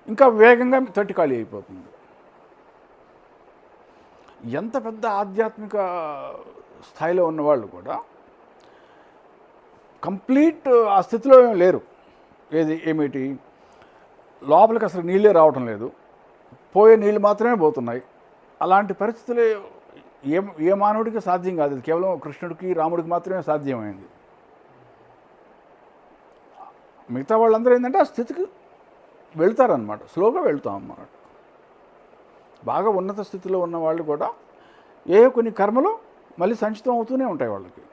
ఇంకా వేగంగా తొట్టి ఖాళీ అయిపోతుంది. ఎంత పెద్ద ఆధ్యాత్మిక స్థాయిలో ఉన్నవాళ్ళు కూడా కంప్లీట్ ఆ స్థితిలో లేరు. ఏమిటి, లోపలికి అసలు నీళ్ళే రావటం లేదు, పోయే నీళ్ళు మాత్రమే పోతున్నాయి. అలాంటి పరిస్థితులు ఏ మానవుడికి సాధ్యం కాదు. ఇది కేవలం కృష్ణుడికి, రాముడికి మాత్రమే సాధ్యమైంది. మిగతా వాళ్ళందరూ ఏంటంటే ఆ స్థితికి వెళ్తారనమాట, స్లోగా వెళ్తాం అన్నమాట. బాగా ఉన్నత స్థితిలో ఉన్న వాళ్ళు కూడా కొన్ని కర్మలు మళ్ళీ సంచితం అవుతూనే ఉంటాయి వాళ్ళకి.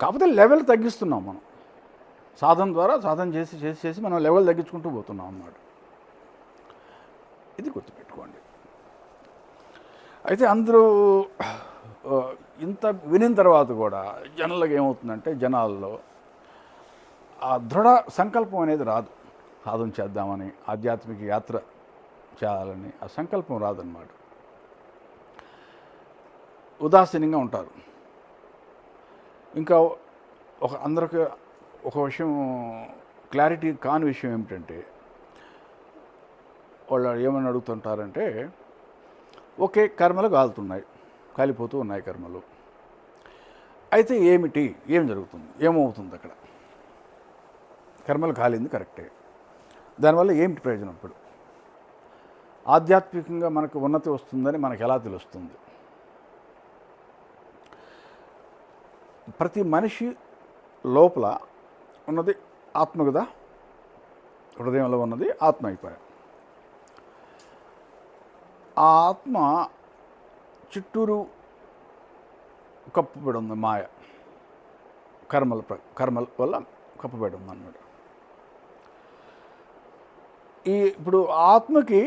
కాకపోతే లెవెల్ తగ్గిస్తున్నాం మనం, సాధన ద్వారా సాధన చేసి మనం లెవెల్ తగ్గించుకుంటూ పోతున్నాం అన్నమాట. ఇది గుర్తుపెట్టుకోండి. అయితే అందరూ ఇంత వినిన తర్వాత కూడా జనాలకు ఏమవుతుందంటే, జనాల్లో ఆ దృఢ సంకల్పం అనేది రాదు. సాధన చేద్దామని, ఆధ్యాత్మిక యాత్ర చేయాలని ఆ సంకల్పం రాదన్నమాట. ఉదాసీనంగా ఉంటారు. ఇంకా అందరికి ఒక విషయం క్లారిటీ కాని విషయం ఏమిటంటే, వాళ్ళు ఏమని అడుగుతుంటారంటే, ఓకే కర్మలు కాలిపోతూ ఉన్నాయి కర్మలు, అయితే ఏం జరుగుతుంది, ఏమవుతుంది అక్కడ? కర్మలు కాలింది కరెక్టే, దానివల్ల ఏమిటి ప్రయోజనం? ఇప్పుడు ఆధ్యాత్మికంగా మనకు ఉన్నతి వస్తుందని మనకు ఎలా తెలుస్తుంది? ప్రతి మనిషి లోపల ఉన్నది ఆత్మ కదా, హృదయంలో ఉన్నది ఆత్మ అయిపోయాయి. ఆ ఆత్మ చుట్టూరు కప్పబడి ఉంది మాయ, కర్మల వల్ల కప్పబడి ఉంది అన్నమాట. ఇప్పుడు ఆత్మకి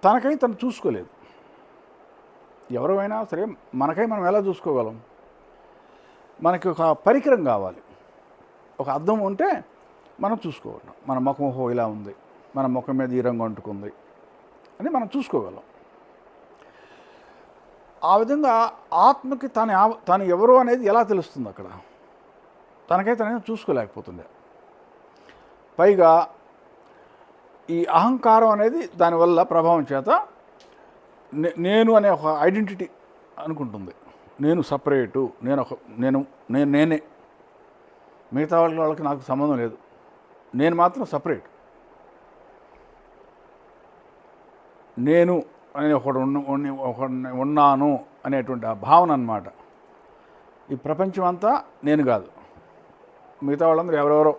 తనకై తను చూసుకోలేదు. ఎవరైనా సరే మనకై మనం ఎలా చూసుకోగలం? మనకి ఒక పరికరం కావాలి, ఒక అద్దం ఉంటే మనం చూసుకోగలం. మన ముఖం ఇలా ఉంది, మన ముఖం మీద ఈ రంగు అంటుకుంది అని మనం చూసుకోగలం. ఆ విధంగా ఆత్మకి తను ఎవరు అనేది ఎలా తెలుస్తుంది? అక్కడ తనకైతే తనే చూసుకోలేకపోతుండే. పైగా ఈ అహంకారం అనేది దానివల్ల ప్రభావం చేత నేను అనే ఒక ఐడెంటిటీ అనుకుంటుంది. నేను సపరేటు, నేనే, మిగతా వాళ్ళకి నాకు సంబంధం లేదు, నేను మాత్రం సపరేట్, నేను అనే ఒకడు ఉన్నాను అనేటువంటి ఆ భావన అన్నమాట. ఈ ప్రపంచం అంతా నేను కాదు, మిగతా వాళ్ళందరూ ఎవరెవరో,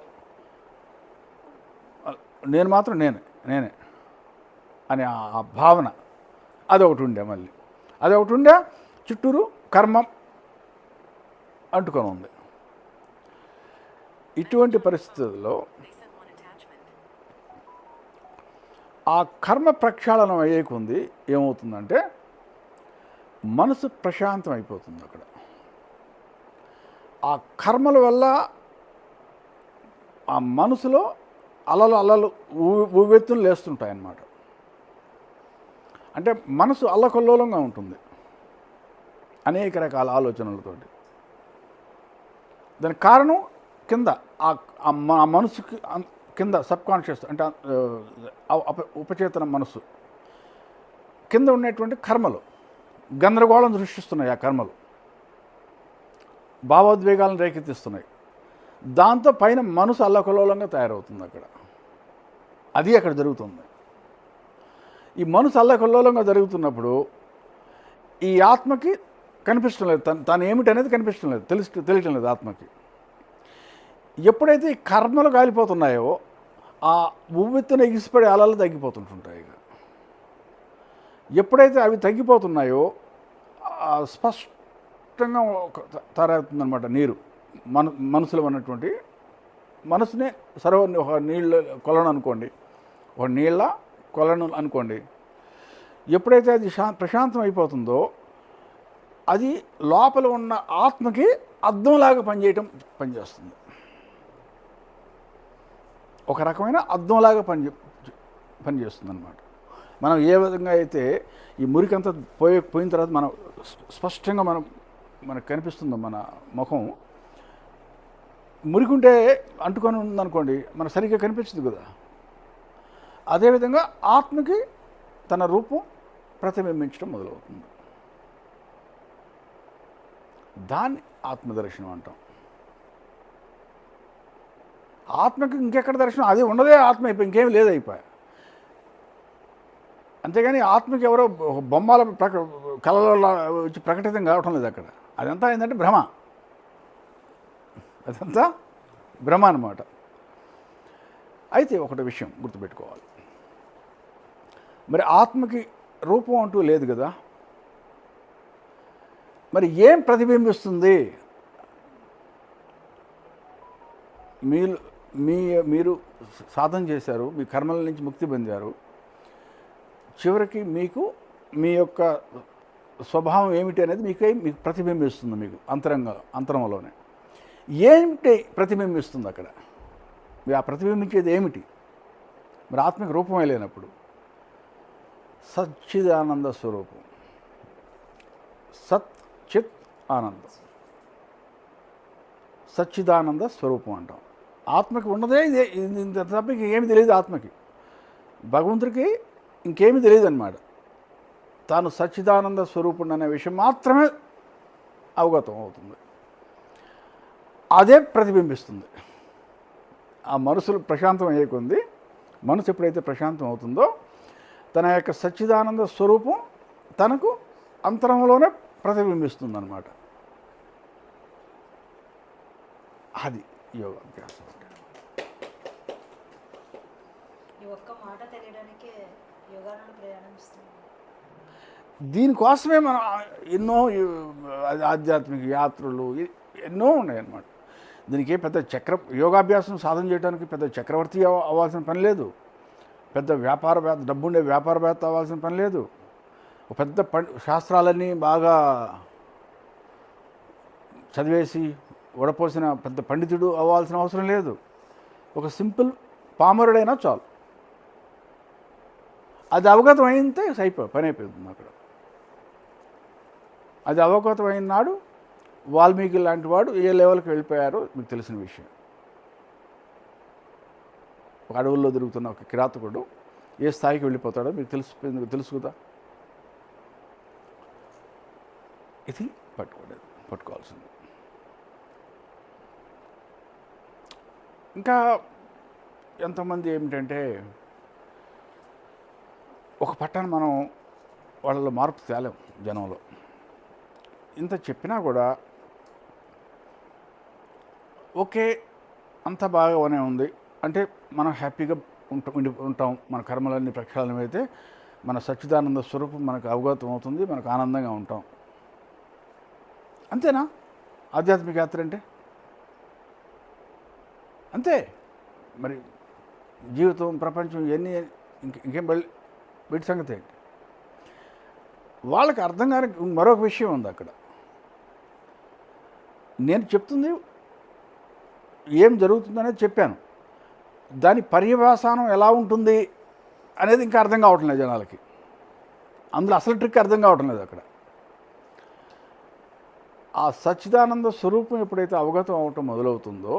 నేను మాత్రం నేనే అనే ఆ భావన అదొకటి ఉండే చుట్టూరు కర్మం అంటుకొని ఉంది. ఇటువంటి పరిస్థితుల్లో ఆ కర్మ ప్రక్షాళనం అయ్యేకుంది ఏమవుతుందంటే మనసు ప్రశాంతం అయిపోతుంది. అక్కడ ఆ కర్మల వల్ల ఆ మనసులో అలలు ఉవ్వెత్తులు లేస్తుంటాయన్నమాట. అంటే మనసు అల్లకల్లోలంగా ఉంటుంది అనేక రకాల ఆలోచనలతోటి. దానికి కారణం కింద ఆ మనసుకి కింద సబ్కాన్షియస్ అంటే ఉపచేతన మనసు కింద ఉండేటువంటి కర్మలు గందరగోళం సృష్టిస్తున్నాయి. ఆ కర్మలు భావోద్వేగాలను రేకెత్తిస్తున్నాయి. దాంతో పైన మనసు అల్లకల్లోలంగా తయారవుతుంది. అది అక్కడ జరుగుతుంది. ఈ మనసు అల్లకల్లోలంగా జరుగుతున్నప్పుడు ఈ ఆత్మకి కనిపించడం లేదు, తను ఏమిటి అనేది కనిపించడం లేదు, తెలియటం లేదు ఆత్మకి. ఎప్పుడైతే ఈ కర్మలు కాలిపోతున్నాయో ఆ ఉవ్వెత్తున ఎగిసిపడే అలలు తగ్గిపోతుంటుంటాయి. ఎప్పుడైతే అవి తగ్గిపోతున్నాయో స్పష్టంగా తయారవుతుందన్నమాట నీరు. మనసులో ఉన్నటువంటి మనసునే ఒక నీళ్ళ కొలను అనుకోండి, ఒక నీళ్ళ కొలను అనుకోండి. ఎప్పుడైతే అది ప్రశాంతం అది లోపల ఉన్న ఆత్మకి అద్దంలాగా పనిచేస్తుంది. ఒక రకమైన అద్దంలాగా పనిచేస్తుంది అన్నమాట. మనం ఏ విధంగా అయితే ఈ మురికంతా పోయిన తర్వాత మనం స్పష్టంగా మనకు కనిపిస్తుందో మన ముఖం, మురికుంటే అంటుకొని ఉందనుకోండి మనకు సరిగ్గా కనిపించదు కదా. అదేవిధంగా ఆత్మకి తన రూపం ప్రతిబింబించడం మొదలవుతుంది. దాన్ని ఆత్మదర్శనం అంటాం. ఆత్మకి ఇంకెక్కడ దర్శనం? అది ఉన్నదే ఆత్మ అయిపోయి ఇంకేం లేదైపోయా. అంతేగాని ఆత్మకి ఎవరో బొమ్మల కళలో వచ్చి ప్రకటితం కావటం లేదు అక్కడ. అదంతా ఏంటంటే భ్రమ, అదంతా భ్రమ అన్నమాట. అయితే ఒకటి విషయం గుర్తుపెట్టుకోవాలి, మరి ఆత్మకి రూపం అంటూ లేదు కదా, మరి ఏం ప్రతిబింబిస్తుంది? మీరు సాధన చేశారు, మీ కర్మల నుంచి ముక్తి పొందారు, చివరికి మీకు మీ యొక్క స్వభావం ఏమిటి అనేది మీకు ప్రతిబింబిస్తుంది. మీకు అంతరంలోనే ఏమిటి ప్రతిబింబిస్తుంది అక్కడ? ఆ ప్రతిబింబించేది ఏమిటి? మరి ఆత్మకి రూపమే లేనప్పుడు సచ్చిదానంద స్వరూపం, సత్ చిత్ ఆనందం. సచ్చిదానంద స్వరూపం అంటాం. ఆత్మకి ఉన్నదే ఇదే, ఇంత తప్ప ఇంకేమీ తెలియదు ఆత్మకి. భగవంతుడికి ఇంకేమీ తెలియదు అన్నమాట. తాను సచ్చిదానంద స్వరూపుడు అనే విషయం మాత్రమే అవగతం అవుతుంది. అదే ప్రతిబింబిస్తుంది. ఆ మనసులు ప్రశాంతం అయ్యే కొంది, మనసు ఎప్పుడైతే ప్రశాంతం అవుతుందో తన యొక్క సచ్చిదానంద స్వరూపం తనకు అంతరంలోనే ప్రతిబింబిస్తుంది అన్నమాట. అది యోగాభ్యాసం. ఈ ఒక్క మాట తెలియడానికే యోగాలను ప్రయాణిస్తుంది. దీనికోసమే మనం ఎన్నో ఆధ్యాత్మిక యాత్రలు ఎన్నో ఉన్నాయన్నమాట. దీనికి పెద్ద యోగాభ్యాసం సాధన చేయడానికి పెద్ద చక్రవర్తి అవ్వాల్సిన పని లేదు, పెద్ద వ్యాపారవేత్త, డబ్బుండే వ్యాపారవేత్త అవ్వాల్సిన పని లేదు, ఒక పెద్ద శాస్త్రాలన్నీ బాగా చదివేసి వడపోసిన పెద్ద పండితుడు అవ్వాల్సిన అవసరం లేదు. ఒక సింపుల్ పామరుడైనా చాలు. అది అవగతం అయితే పని అయిపోతుంది అక్కడ. అది అవగతం అయిన నాడు వాల్మీకి లాంటి వాడు ఏ లెవెల్కి వెళ్ళిపోయారో మీకు తెలిసిన విషయం. ఒక అడవుల్లో తిరుగుతున్న ఒక కిరాతకుడు ఏ స్థాయికి వెళ్ళిపోతాడో మీకు తెలుసు కదా. ఇది పట్టుకోవాల్సింది. ఇంకా ఎంతోమంది ఏమిటంటే ఒక పట్టాన్ని మనం వాళ్ళలో మార్పు తేలేం. జనంలో ఇంత చెప్పినా కూడా ఓకే అంత బాగానే ఉంది అంటే మనం హ్యాపీగా ఉంటాం. మన కర్మలన్నీ ప్రక్షాళన అయితే మన సచ్చిదానంద స్వరూపం మనకు అవగతం అవుతుంది, మనకు ఆనందంగా ఉంటాం. అంతేనా ఆధ్యాత్మిక యాత్ర అంటే? అంతే. మరి జీవితం, ప్రపంచం ఇవన్నీ ఇంకేం వీటి సంగతి ఏంటి? వాళ్ళకి అర్థం కాని మరొక విషయం ఉంది అక్కడ. నేను చెప్తుంది ఏం జరుగుతుందనేది చెప్పాను, దాని పర్యవసానం ఎలా ఉంటుంది అనేది ఇంకా అర్థం కావటం లేదు జనాలకి. అందులో అసలు ట్రిక్ అర్థం కావటం లేదు అక్కడ. ఆ సచ్చిదానంద స్వరూపం ఎప్పుడైతే అవగతం అవటం మొదలవుతుందో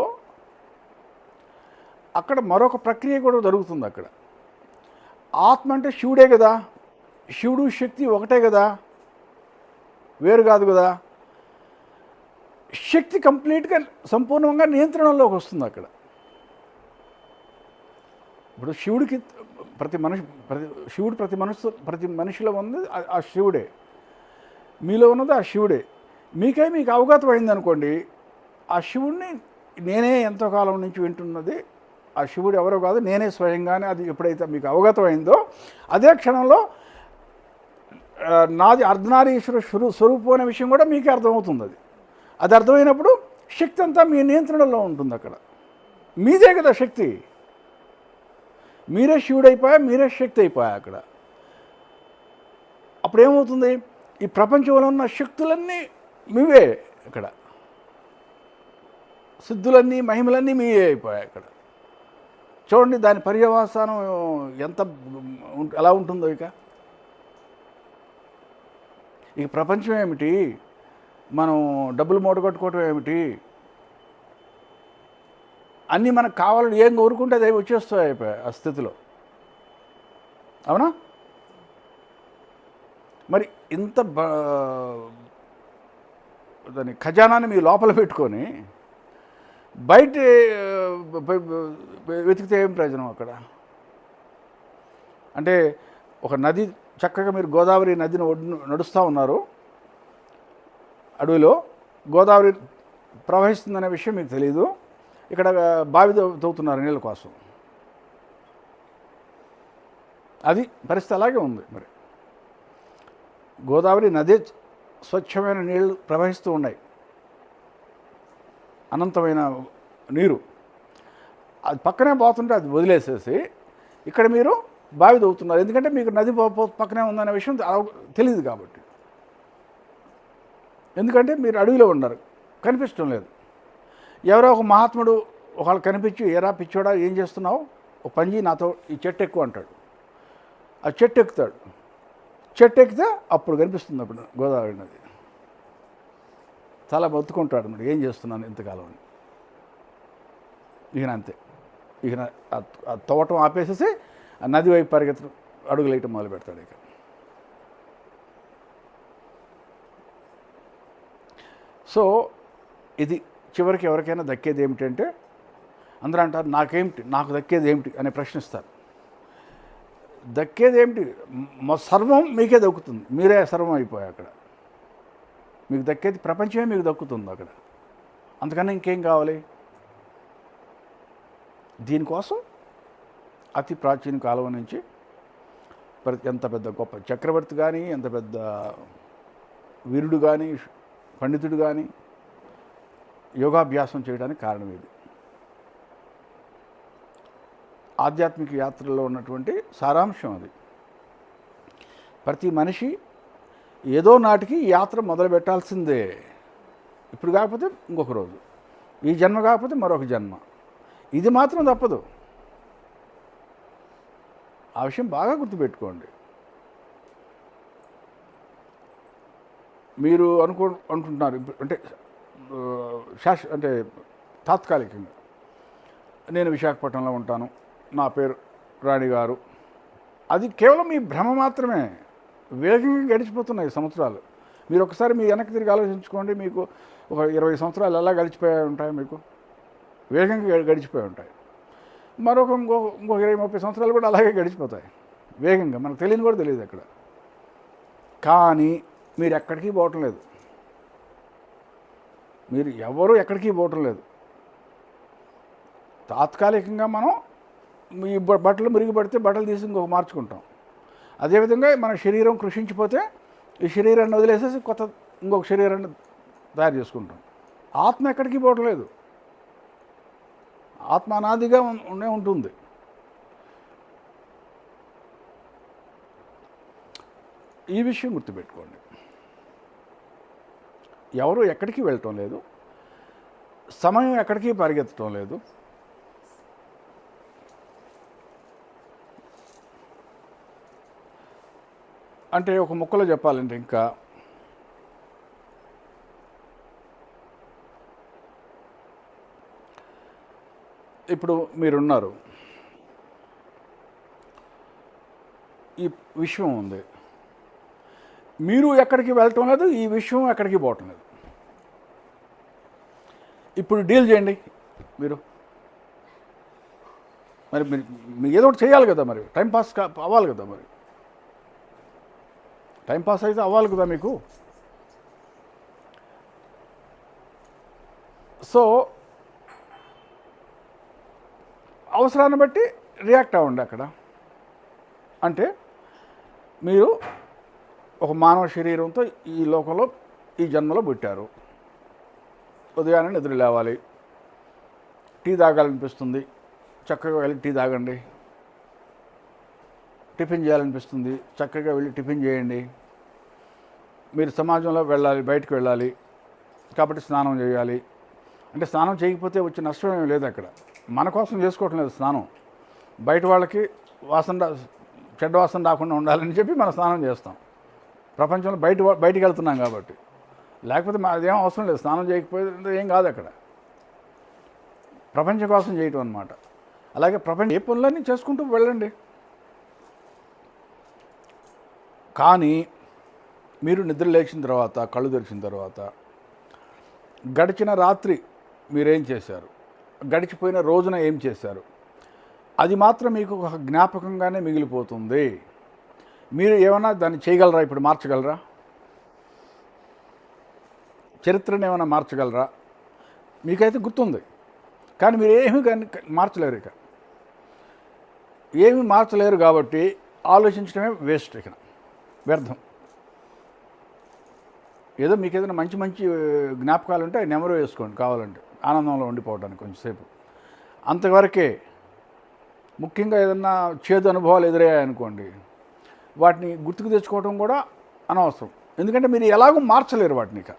అక్కడ మరొక ప్రక్రియ కూడా జరుగుతుంది. అక్కడ ఆత్మ అంటే శివుడే కదా, శివుడు శక్తి ఒకటే కదా, వేరు కాదు కదా. శక్తి కంప్లీట్గా సంపూర్ణంగా నియంత్రణలోకి వస్తుంది అక్కడ. ఇప్పుడు శివుడికి ప్రతి మనిషిలో ఉన్నది ఆ శివుడే, మీలో ఉన్నది ఆ శివుడే. మీకు అవగతం అయిందనుకోండి, ఆ శివుడిని నేనే ఎంతో కాలం నుంచి వింటున్నది ఆ శివుడు ఎవరో కాదు నేనే స్వయంగానే. అది ఎప్పుడైతే మీకు అవగతం అయిందో అదే క్షణంలో నాది అర్ధనారీశ్వర స్వరూపం అనే విషయం కూడా మీకే అర్థమవుతుంది. అది అర్థమైనప్పుడు శక్తి అంతా మీ నియంత్రణలో ఉంటుంది. అక్కడ మీదే కదా శక్తి, మీరే శివుడు అయిపోయా, మీరే శక్తి అయిపోయా అక్కడ. అప్పుడు ఏమవుతుంది, ఈ ప్రపంచంలో ఉన్న శక్తులన్నీ మీవే, అక్కడ సిద్ధులన్నీ మహిమలన్నీ మీవే అయిపోయాయి అక్కడ. చూడండి దాని పర్యవసానం ఎలా ఉంటుందో. ఇక ప్రపంచం ఏమిటి, మనం డబ్బులు మూటగట్టుకోవటం ఏమిటి, అన్నీ మనకు కావాలని ఏం కోరుకుంటే అది వచ్చేస్తాయి అయిపోయాయి ఆ స్థితిలో. అవునా? మరి ఇంత దాని ఖజానాన్ని మీ లోపల పెట్టుకొని బయట వెతికితే ఏం ప్రయోజనం అక్కడ? అంటే ఒక నది చక్కగా మీరు గోదావరి నదిని నడుస్తూ ఉన్నారు, అడవిలో గోదావరి ప్రవహిస్తుందనే విషయం మీకు తెలియదు. ఇక్కడ బావి తవ్వుతున్నారు నీళ్ళ కోసం. అది పరిస్థితి అలాగే ఉంది. మరి గోదావరి నది స్వచ్ఛమైన నీళ్లు ప్రవహిస్తూ ఉన్నాయి, అనంతమైన నీరు. అది పక్కనే పోతుంటే అది వదిలేసేసి ఇక్కడ మీరు బావి తవ్వుతున్నారు. ఎందుకంటే మీకు నది పక్కనే ఉందనే విషయం తెలియదు కాబట్టి. ఎందుకంటే మీరు అడవిలో ఉన్నారు, కనిపించడం లేదు. ఎవరో ఒక మహాత్ముడు ఒకళ్ళు కనిపించి, ఎరా పిచ్చోడా ఏం చేస్తున్నావు, ఒక పని నాతో ఈ చెట్టు ఎక్కువ అంటాడు. ఆ చెట్టు ఎక్కుతాడు. చెట్టు ఎక్కితే అప్పుడు కనిపిస్తుంది అప్పుడు గోదావరి నది. చాలా బతుకుంటాడు మరి ఏం చేస్తున్నాను ఇంతకాలం అని. ఇక అంతే. ఇక తవ్వటం ఆపేసేసి ఆ నది వైపు పరిగెత్తడం, అడుగులు వేయటం మొదలు పెడతాడు. ఇక సో ఇది చివరికి ఎవరికైనా దక్కేది ఏమిటంటే, అందరూ అంటారు నాకు దక్కేది ఏమిటి అని ప్రశ్నిస్తారు. దక్కేది ఏమిటి? సర్వం మీకే దక్కుతుంది. మీరే సర్వం అయిపోయాయి అక్కడ. మీకు దక్కేది ప్రపంచమే మీకు దక్కుతుంది అక్కడ. అంతకన్నా ఇంకేం కావాలి? దీనికోసం అతి ప్రాచీన కాలం నుంచి ఎంత పెద్ద గొప్ప చక్రవర్తి కానీ, ఎంత పెద్ద వీరుడు కానీ, పండితుడు కానీ యోగాభ్యాసం చేయడానికి కారణం ఇది. ఆధ్యాత్మిక యాత్రలో ఉన్నటువంటి సారాంశం అది. ప్రతి మనిషి ఏదో నాటికి ఈ యాత్ర మొదలు పెట్టాల్సిందే. ఇప్పుడు కాకపోతే ఇంకొక రోజు, ఈ జన్మ కాకపోతే మరొక జన్మ. ఇది మాత్రం తప్పదు. ఆ విషయం బాగా గుర్తుపెట్టుకోండి. మీరు అనుకుంటున్నారు ఇప్పుడు అంటే తాత్కాలికంగా నేను విశాఖపట్నంలో ఉంటాను, నా పేరు రాణి గారు. అది కేవలం మీ భ్రమ మాత్రమే. వేగంగా గడిచిపోతున్నాయి సంవత్సరాలు. మీరు ఒకసారి మీ వెనక్కి తిరిగి ఆలోచించుకోండి. మీకు ఒక 20 సంవత్సరాలు ఎలా గడిచిపోయి ఉంటాయి? మీకు వేగంగా గడిచిపోయి ఉంటాయి. ఇంకో 20-30 సంవత్సరాలు కూడా అలాగే గడిచిపోతాయి వేగంగా. మనకు తెలియని కూడా తెలియదు అక్కడ. కానీ మీరు ఎక్కడికి పోవటం లేదు. మీరు ఎవరు ఎక్కడికి పోవటం లేదు. తాత్కాలికంగా మనం ఈ బట్టలు మురిగిపడితే బట్టలు తీసి ఇంకొక మార్చుకుంటాం. అదేవిధంగా మన శరీరం కృషించిపోతే ఈ శరీరాన్ని వదిలేసేసి ఇంకొక శరీరాన్ని తయారు చేసుకుంటాం. ఆత్మ ఎక్కడికి పోవటం లేదు. ఆత్మ అనాదిగా ఉంటుంది. ఈ విషయం గుర్తుపెట్టుకోండి. ఎవరు ఎక్కడికి వెళ్ళటం లేదు. సమయం ఎక్కడికి పరిగెత్తడం లేదు. అంటే ఒక ముక్కలో చెప్పాలంటే, ఇంకా ఇప్పుడు మీరున్నారు, ఈ విశ్వం ఉంది, మీరు ఎక్కడికి వెళ్ళటం లేదు, ఈ విషయం ఎక్కడికి పోవటం లేదు. ఇప్పుడు డీల్ చేయండి మీరు. మరి మీరు ఏదో ఒకటి చేయాలి కదా, మరి టైంపాస్ అవ్వాలి కదా, మరి టైంపాస్ అయితే అవ్వాలి కదా మీకు. సో అవసరాన్ని బట్టి రియాక్ట్ అవ్వండి అక్కడ. అంటే మీరు ఒక మానవ శరీరంతో ఈ లోకంలో ఈ జన్మలో పుట్టారు. ఉదయాన్నే నిద్ర లేవాలి, టీ తాగాలనిపిస్తుంది, చక్కగా వెళ్ళి టీ తాగండి. టిఫిన్ చేయాలనిపిస్తుంది, చక్కగా వెళ్ళి టిఫిన్ చేయండి. మీరు సమాజంలో వెళ్ళాలి, బయటకు వెళ్ళాలి కాబట్టి స్నానం చేయాలి. అంటే స్నానం చేయకపోతే వచ్చే నష్టం ఏమీ లేదు అక్కడ. మన కోసం చేసుకోవటం లేదు స్నానం. బయట వాళ్ళకి చెడ్డ వాసన రాకుండా ఉండాలని చెప్పి మనం స్నానం చేస్తాం. ప్రపంచంలో బయటికి వెళ్తున్నాం కాబట్టి. లేకపోతే అదేం అవసరం లేదు. స్నానం చేయకపోతే ఏం కాదు అక్కడ. ప్రపంచం కోసం చేయటం అన్నమాట. అలాగే ప్రపంచం ఏ పనులన్నీ చేసుకుంటూ వెళ్ళండి. కానీ మీరు నిద్ర లేచిన తర్వాత, కళ్ళు తెరిచిన తర్వాత, గడిచిన రాత్రి మీరేం చేశారు, గడిచిపోయిన రోజున ఏం చేశారు, అది మాత్రం మీకు ఒక జ్ఞాపకంగానే మిగిలిపోతుంది. మీరు ఏమైనా దాన్ని చేయగలరా? ఇప్పుడు మార్చగలరా? చరిత్రను ఏమైనా మార్చగలరా? మీకైతే గుర్తుంది, కానీ మీరు ఏమీ మార్చలేరు. ఇక ఏమీ మార్చలేరు కాబట్టి ఆలోచించడమే వేస్ట్, ఇక వ్యర్థం. ఏదో మీకు ఏదైనా మంచి జ్ఞాపకాలు ఉంటే అవి నెమరు వేసుకోండి కావాలంటే, ఆనందంలో ఉండిపోవడానికి కొంచెంసేపు. అంతవరకే. ముఖ్యంగా ఏదన్నా చేదు అనుభవాలు ఎదురయ్యాయనుకోండి, వాటిని గుర్తుకు తెచ్చుకోవడం కూడా అనవసరం. ఎందుకంటే మీరు ఎలాగో మార్చలేరు వాటిని. ఇక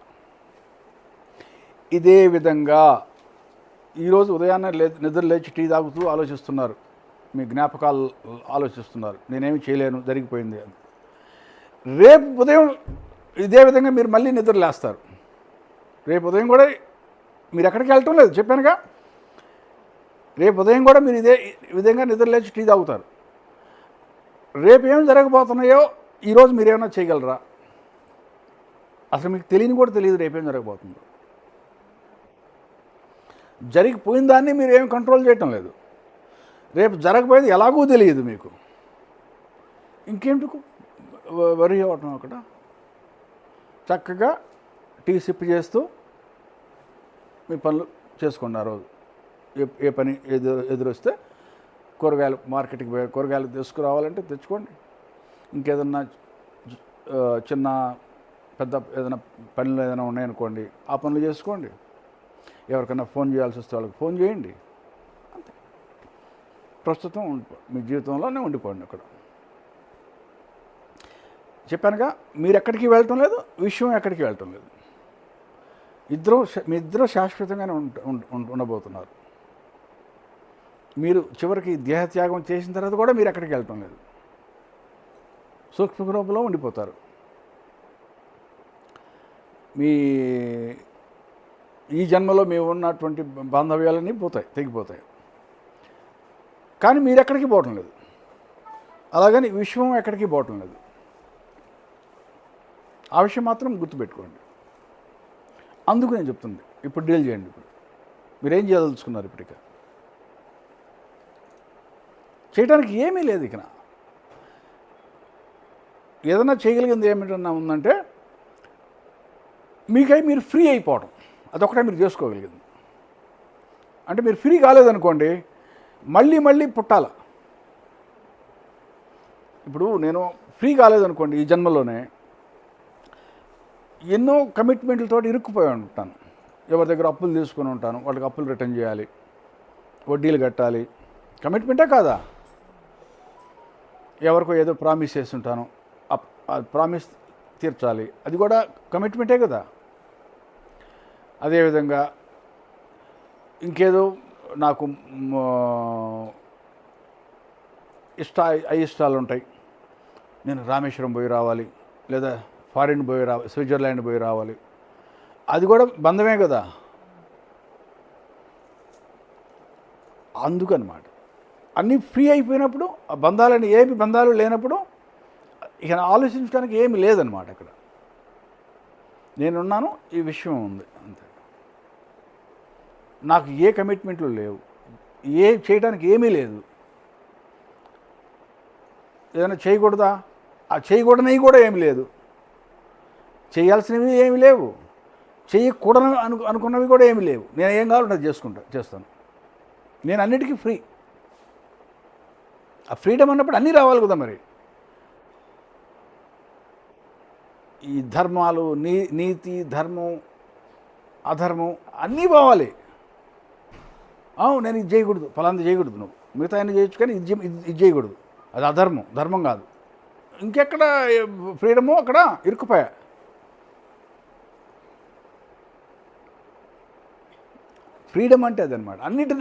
ఇదే విధంగా ఈరోజు ఉదయాన్నే నిద్ర లేచి టీ తాగుతూ ఆలోచిస్తున్నారు, మీ జ్ఞాపకాలు ఆలోచిస్తున్నారు, నేనేమి చేయలేను, జరిగిపోయింది అని. రేపు ఉదయం ఇదే విధంగా మీరు మళ్ళీ నిద్ర లేస్తారు. రేపు ఉదయం కూడా మీరు ఎక్కడికి వెళ్ళటం లేదు, చెప్పానుగా. రేపు ఉదయం కూడా మీరు ఇదే విధంగా నిద్రలేచి టీ తాగుతారు. రేపు ఏం జరగబోతున్నాయో ఈరోజు మీరు ఏమైనా చేయగలరా? అసలు మీకు తెలియని కూడా తెలియదు రేపేం జరగబోతుందో. జరిగిపోయిన దాన్ని మీరు ఏం కంట్రోల్ చేయటం లేదు. రేపు జరగబోయేది ఎలాగూ తెలియదు మీకు. ఇంకేందుకు వరి అవ్వటం? అక్కడ చక్కగా టీ సిప్ చేస్తూ మీ పనులు చేసుకోండి. ఆ రోజు ఏ పని ఎదురొస్తే కూరగాయలు మార్కెట్కి పోయి కూరగాయలు తీసుకురావాలంటే తెచ్చుకోండి. ఇంకేదన్నా చిన్న పెద్ద ఏదైనా పనులు ఏదైనా ఉన్నాయనుకోండి, ఆ పనులు చేసుకోండి. ఎవరికైనా ఫోన్ చేయాల్సి వస్తే వాళ్ళకి ఫోన్ చేయండి. అంతే. ప్రస్తుతం మీ జీవితంలోనే ఉండిపోండి. అక్కడ చెప్పానుగా, మీరు ఎక్కడికి వెళ్ళటం లేదు, విషయం ఎక్కడికి వెళ్ళటం లేదు. మీ ఇద్దరు శాశ్వతంగానే ఉండబోతున్నారు. మీరు చివరికి దేహత్యాగం చేసిన తర్వాత కూడా మీరు ఎక్కడికి వెళ్ళటం లేదు. సూక్ష్మ రూపంలో ఉండిపోతారు. మీ ఈ జన్మలో మేము ఉన్నటువంటి బాంధవ్యాలన్నీ తెగిపోతాయి. కానీ మీరు ఎక్కడికి పోవటం లేదు. అలాగని విశ్వం ఎక్కడికి పోవటం లేదు. ఆ విషయం మాత్రం గుర్తుపెట్టుకోండి. అందుకు నేను చెప్తుంది, ఇప్పుడు డీల్ చేయండి. ఇప్పుడు మీరేం చేయదలుచుకున్నారు? ఇప్పటిక చేయడానికి ఏమీ లేదు. ఇక ఏదైనా చేయగలిగింది ఏమిటన్నా ఉందంటే మీకై మీరు ఫ్రీ అయిపోవడం, అదొకటే మీరు చేసుకోగలిగింది. అంటే మీరు ఫ్రీ కాలేదనుకోండి, మళ్ళీ పుట్టాల. ఇప్పుడు నేను ఫ్రీ కాలేదనుకోండి, ఈ జన్మలోనే ఎన్నో కమిట్మెంట్లతో ఇరుక్కుపోయి ఉంటాను. ఎవరి దగ్గర అప్పులు తీసుకొని ఉంటాను, వాళ్ళకి అప్పులు రిటర్న్ చేయాలి, వడ్డీలు కట్టాలి. కమిట్మెంటే కాదా? ఎవరికో ఏదో ప్రామిస్ చేసి ఉంటాను, ప్రామిస్ తీర్చాలి, అది కూడా కమిట్మెంటే కదా. అదేవిధంగా ఇంకేదో నాకు అయిష్టాలు ఉంటాయి. నేను రామేశ్వరం పోయి రావాలి, లేదా ఫారిన్ పోయి రావాలి, స్విట్జర్లాండ్ పోయి రావాలి, అది కూడా బంధమే కదా. అందుకనమాట అన్నీ ఫ్రీ అయిపోయినప్పుడు, ఆ బంధాలని ఏమి బంధాలు లేనప్పుడు ఇక ఆలోచించడానికి ఏమి లేదనమాట. అక్కడ నేనున్నాను, ఈ విషయం ఉంది, అంతే. నాకు ఏ కమిట్మెంట్లు లేవు, చేయడానికి ఏమీ లేదు. ఏదైనా చేయకూడదా? ఆ చేయకూడనివి కూడా ఏమి లేదు, చేయాల్సినవి ఏమి లేవు, చేయకూడని అనుకున్నవి కూడా ఏమి లేవు. నేను ఏం కావాలంటే అది చేస్తాను. నేను అన్నిటికీ ఫ్రీ. ఆ ఫ్రీడమ్ అన్నప్పుడు అన్నీ రావాలి కదా. మరి ఈ ధర్మాలు, నీతి, ధర్మం, అధర్మం అన్నీ పోవాలి. నేను ఇది చేయకూడదు, ఫలాంది చేయకూడదు, నువ్వు మిగతా అన్నీ చేయొచ్చు, కానీ ఇది చేయకూడదు, అది అధర్మం, ధర్మం కాదు. ఇంకెక్కడ ఫ్రీడమో అక్కడ ఇరుక్కుపోయా. ఫ్రీడమ్ అంటే అదనమాట.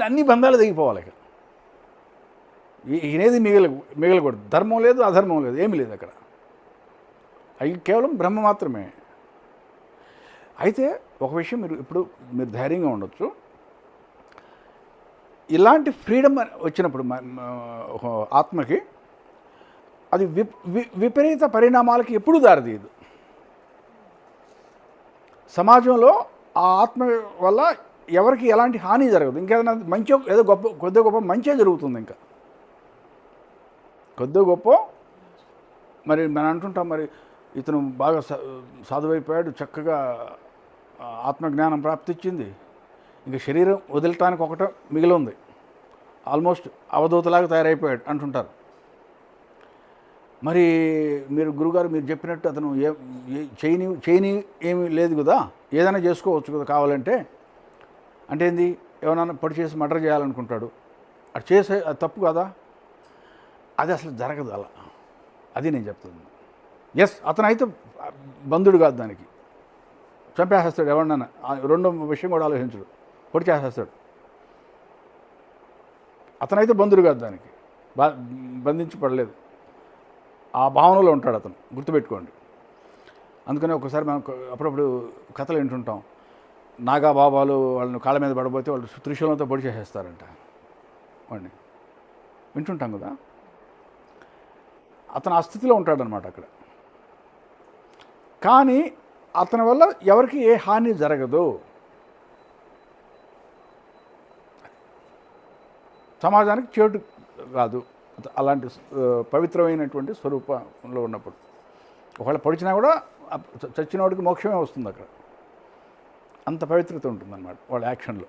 అన్ని బంధాలు తెగిపోవాలి. ఇక ఈయనేది మిగలకూడదు. ధర్మం లేదు, అధర్మం లేదు, ఏమీ లేదు అక్కడ. అవి కేవలం బ్రహ్మ మాత్రమే. అయితే ఒక విషయం మీరు ధైర్యంగా ఉండొచ్చు. ఇలాంటి ఫ్రీడమ్ వచ్చినప్పుడు ఆత్మకి అది విపరీత పరిణామాలకి ఎప్పుడూ దారితీయదు. సమాజంలో ఆ ఆత్మ వల్ల ఎవరికి ఎలాంటి హాని జరగదు. ఇంకేదైనా మంచి ఏదో కొద్ది గొప్ప మంచే జరుగుతుంది. ఇంకా కొద్ది గొప్ప మరి మనం అంటుంటాం, మరి ఇతను బాగా సాధువైపోయాడు, చక్కగా ఆత్మజ్ఞానం ప్రాప్తిచ్చింది, ఇంకా శరీరం వదలటానికి ఒకటే మిగిలి ఉంది, ఆల్మోస్ట్ అవధూతలాగా తయారైపోయాడు అంటుంటారు. మరి మీరు గురుగారు మీరు చెప్పినట్టు అతను చేయని ఏమీ లేదు కదా, ఏదైనా చేసుకోవచ్చు కదా కావాలంటే. అంటే ఏంది, ఏమన్నా పొడి చేసి మర్డర్ చేయాలనుకుంటాడు, అది అది తప్పు కదా. అది అసలు జరగదు అలా. అది నేను చెప్తుంది. ఎస్, అతనైతే బంధుడు కాదు, దానికి చంపేసేస్తాడు ఎవరినన్నా. రెండో విషయం కూడా ఆలోచించడు, పొడి చేసేస్తాడు. అతనైతే బంధుడు కాదు, దానికి బంధించబడలేదు. ఆ భావనలో ఉంటాడు అతను, గుర్తుపెట్టుకోండి. అందుకని ఒకసారి మనం అప్పుడప్పుడు కథలు వింటుంటాం, నాగా బాబాలు వాళ్ళని కాళ్ళ మీద పడబోతే వాళ్ళు త్రిశూలంతో పొడి చేసేస్తారంట. వాడిని వింటుంటాం కదా. అతను ఆ స్థితిలో ఉంటాడనమాట అక్కడ. కానీ అతని వల్ల ఎవరికి ఏ హాని జరగదు. సమాజానికి చేటు కాదు అలాంటి పవిత్రమైనటువంటి స్వరూపంలో ఉన్నప్పుడు. ఒకవేళ పొడిచినా కూడా చచ్చినవాడికి మోక్షమే వస్తుంది అక్కడ. అంత పవిత్రత ఉంటుందన్నమాట వాళ్ళ యాక్షన్లో.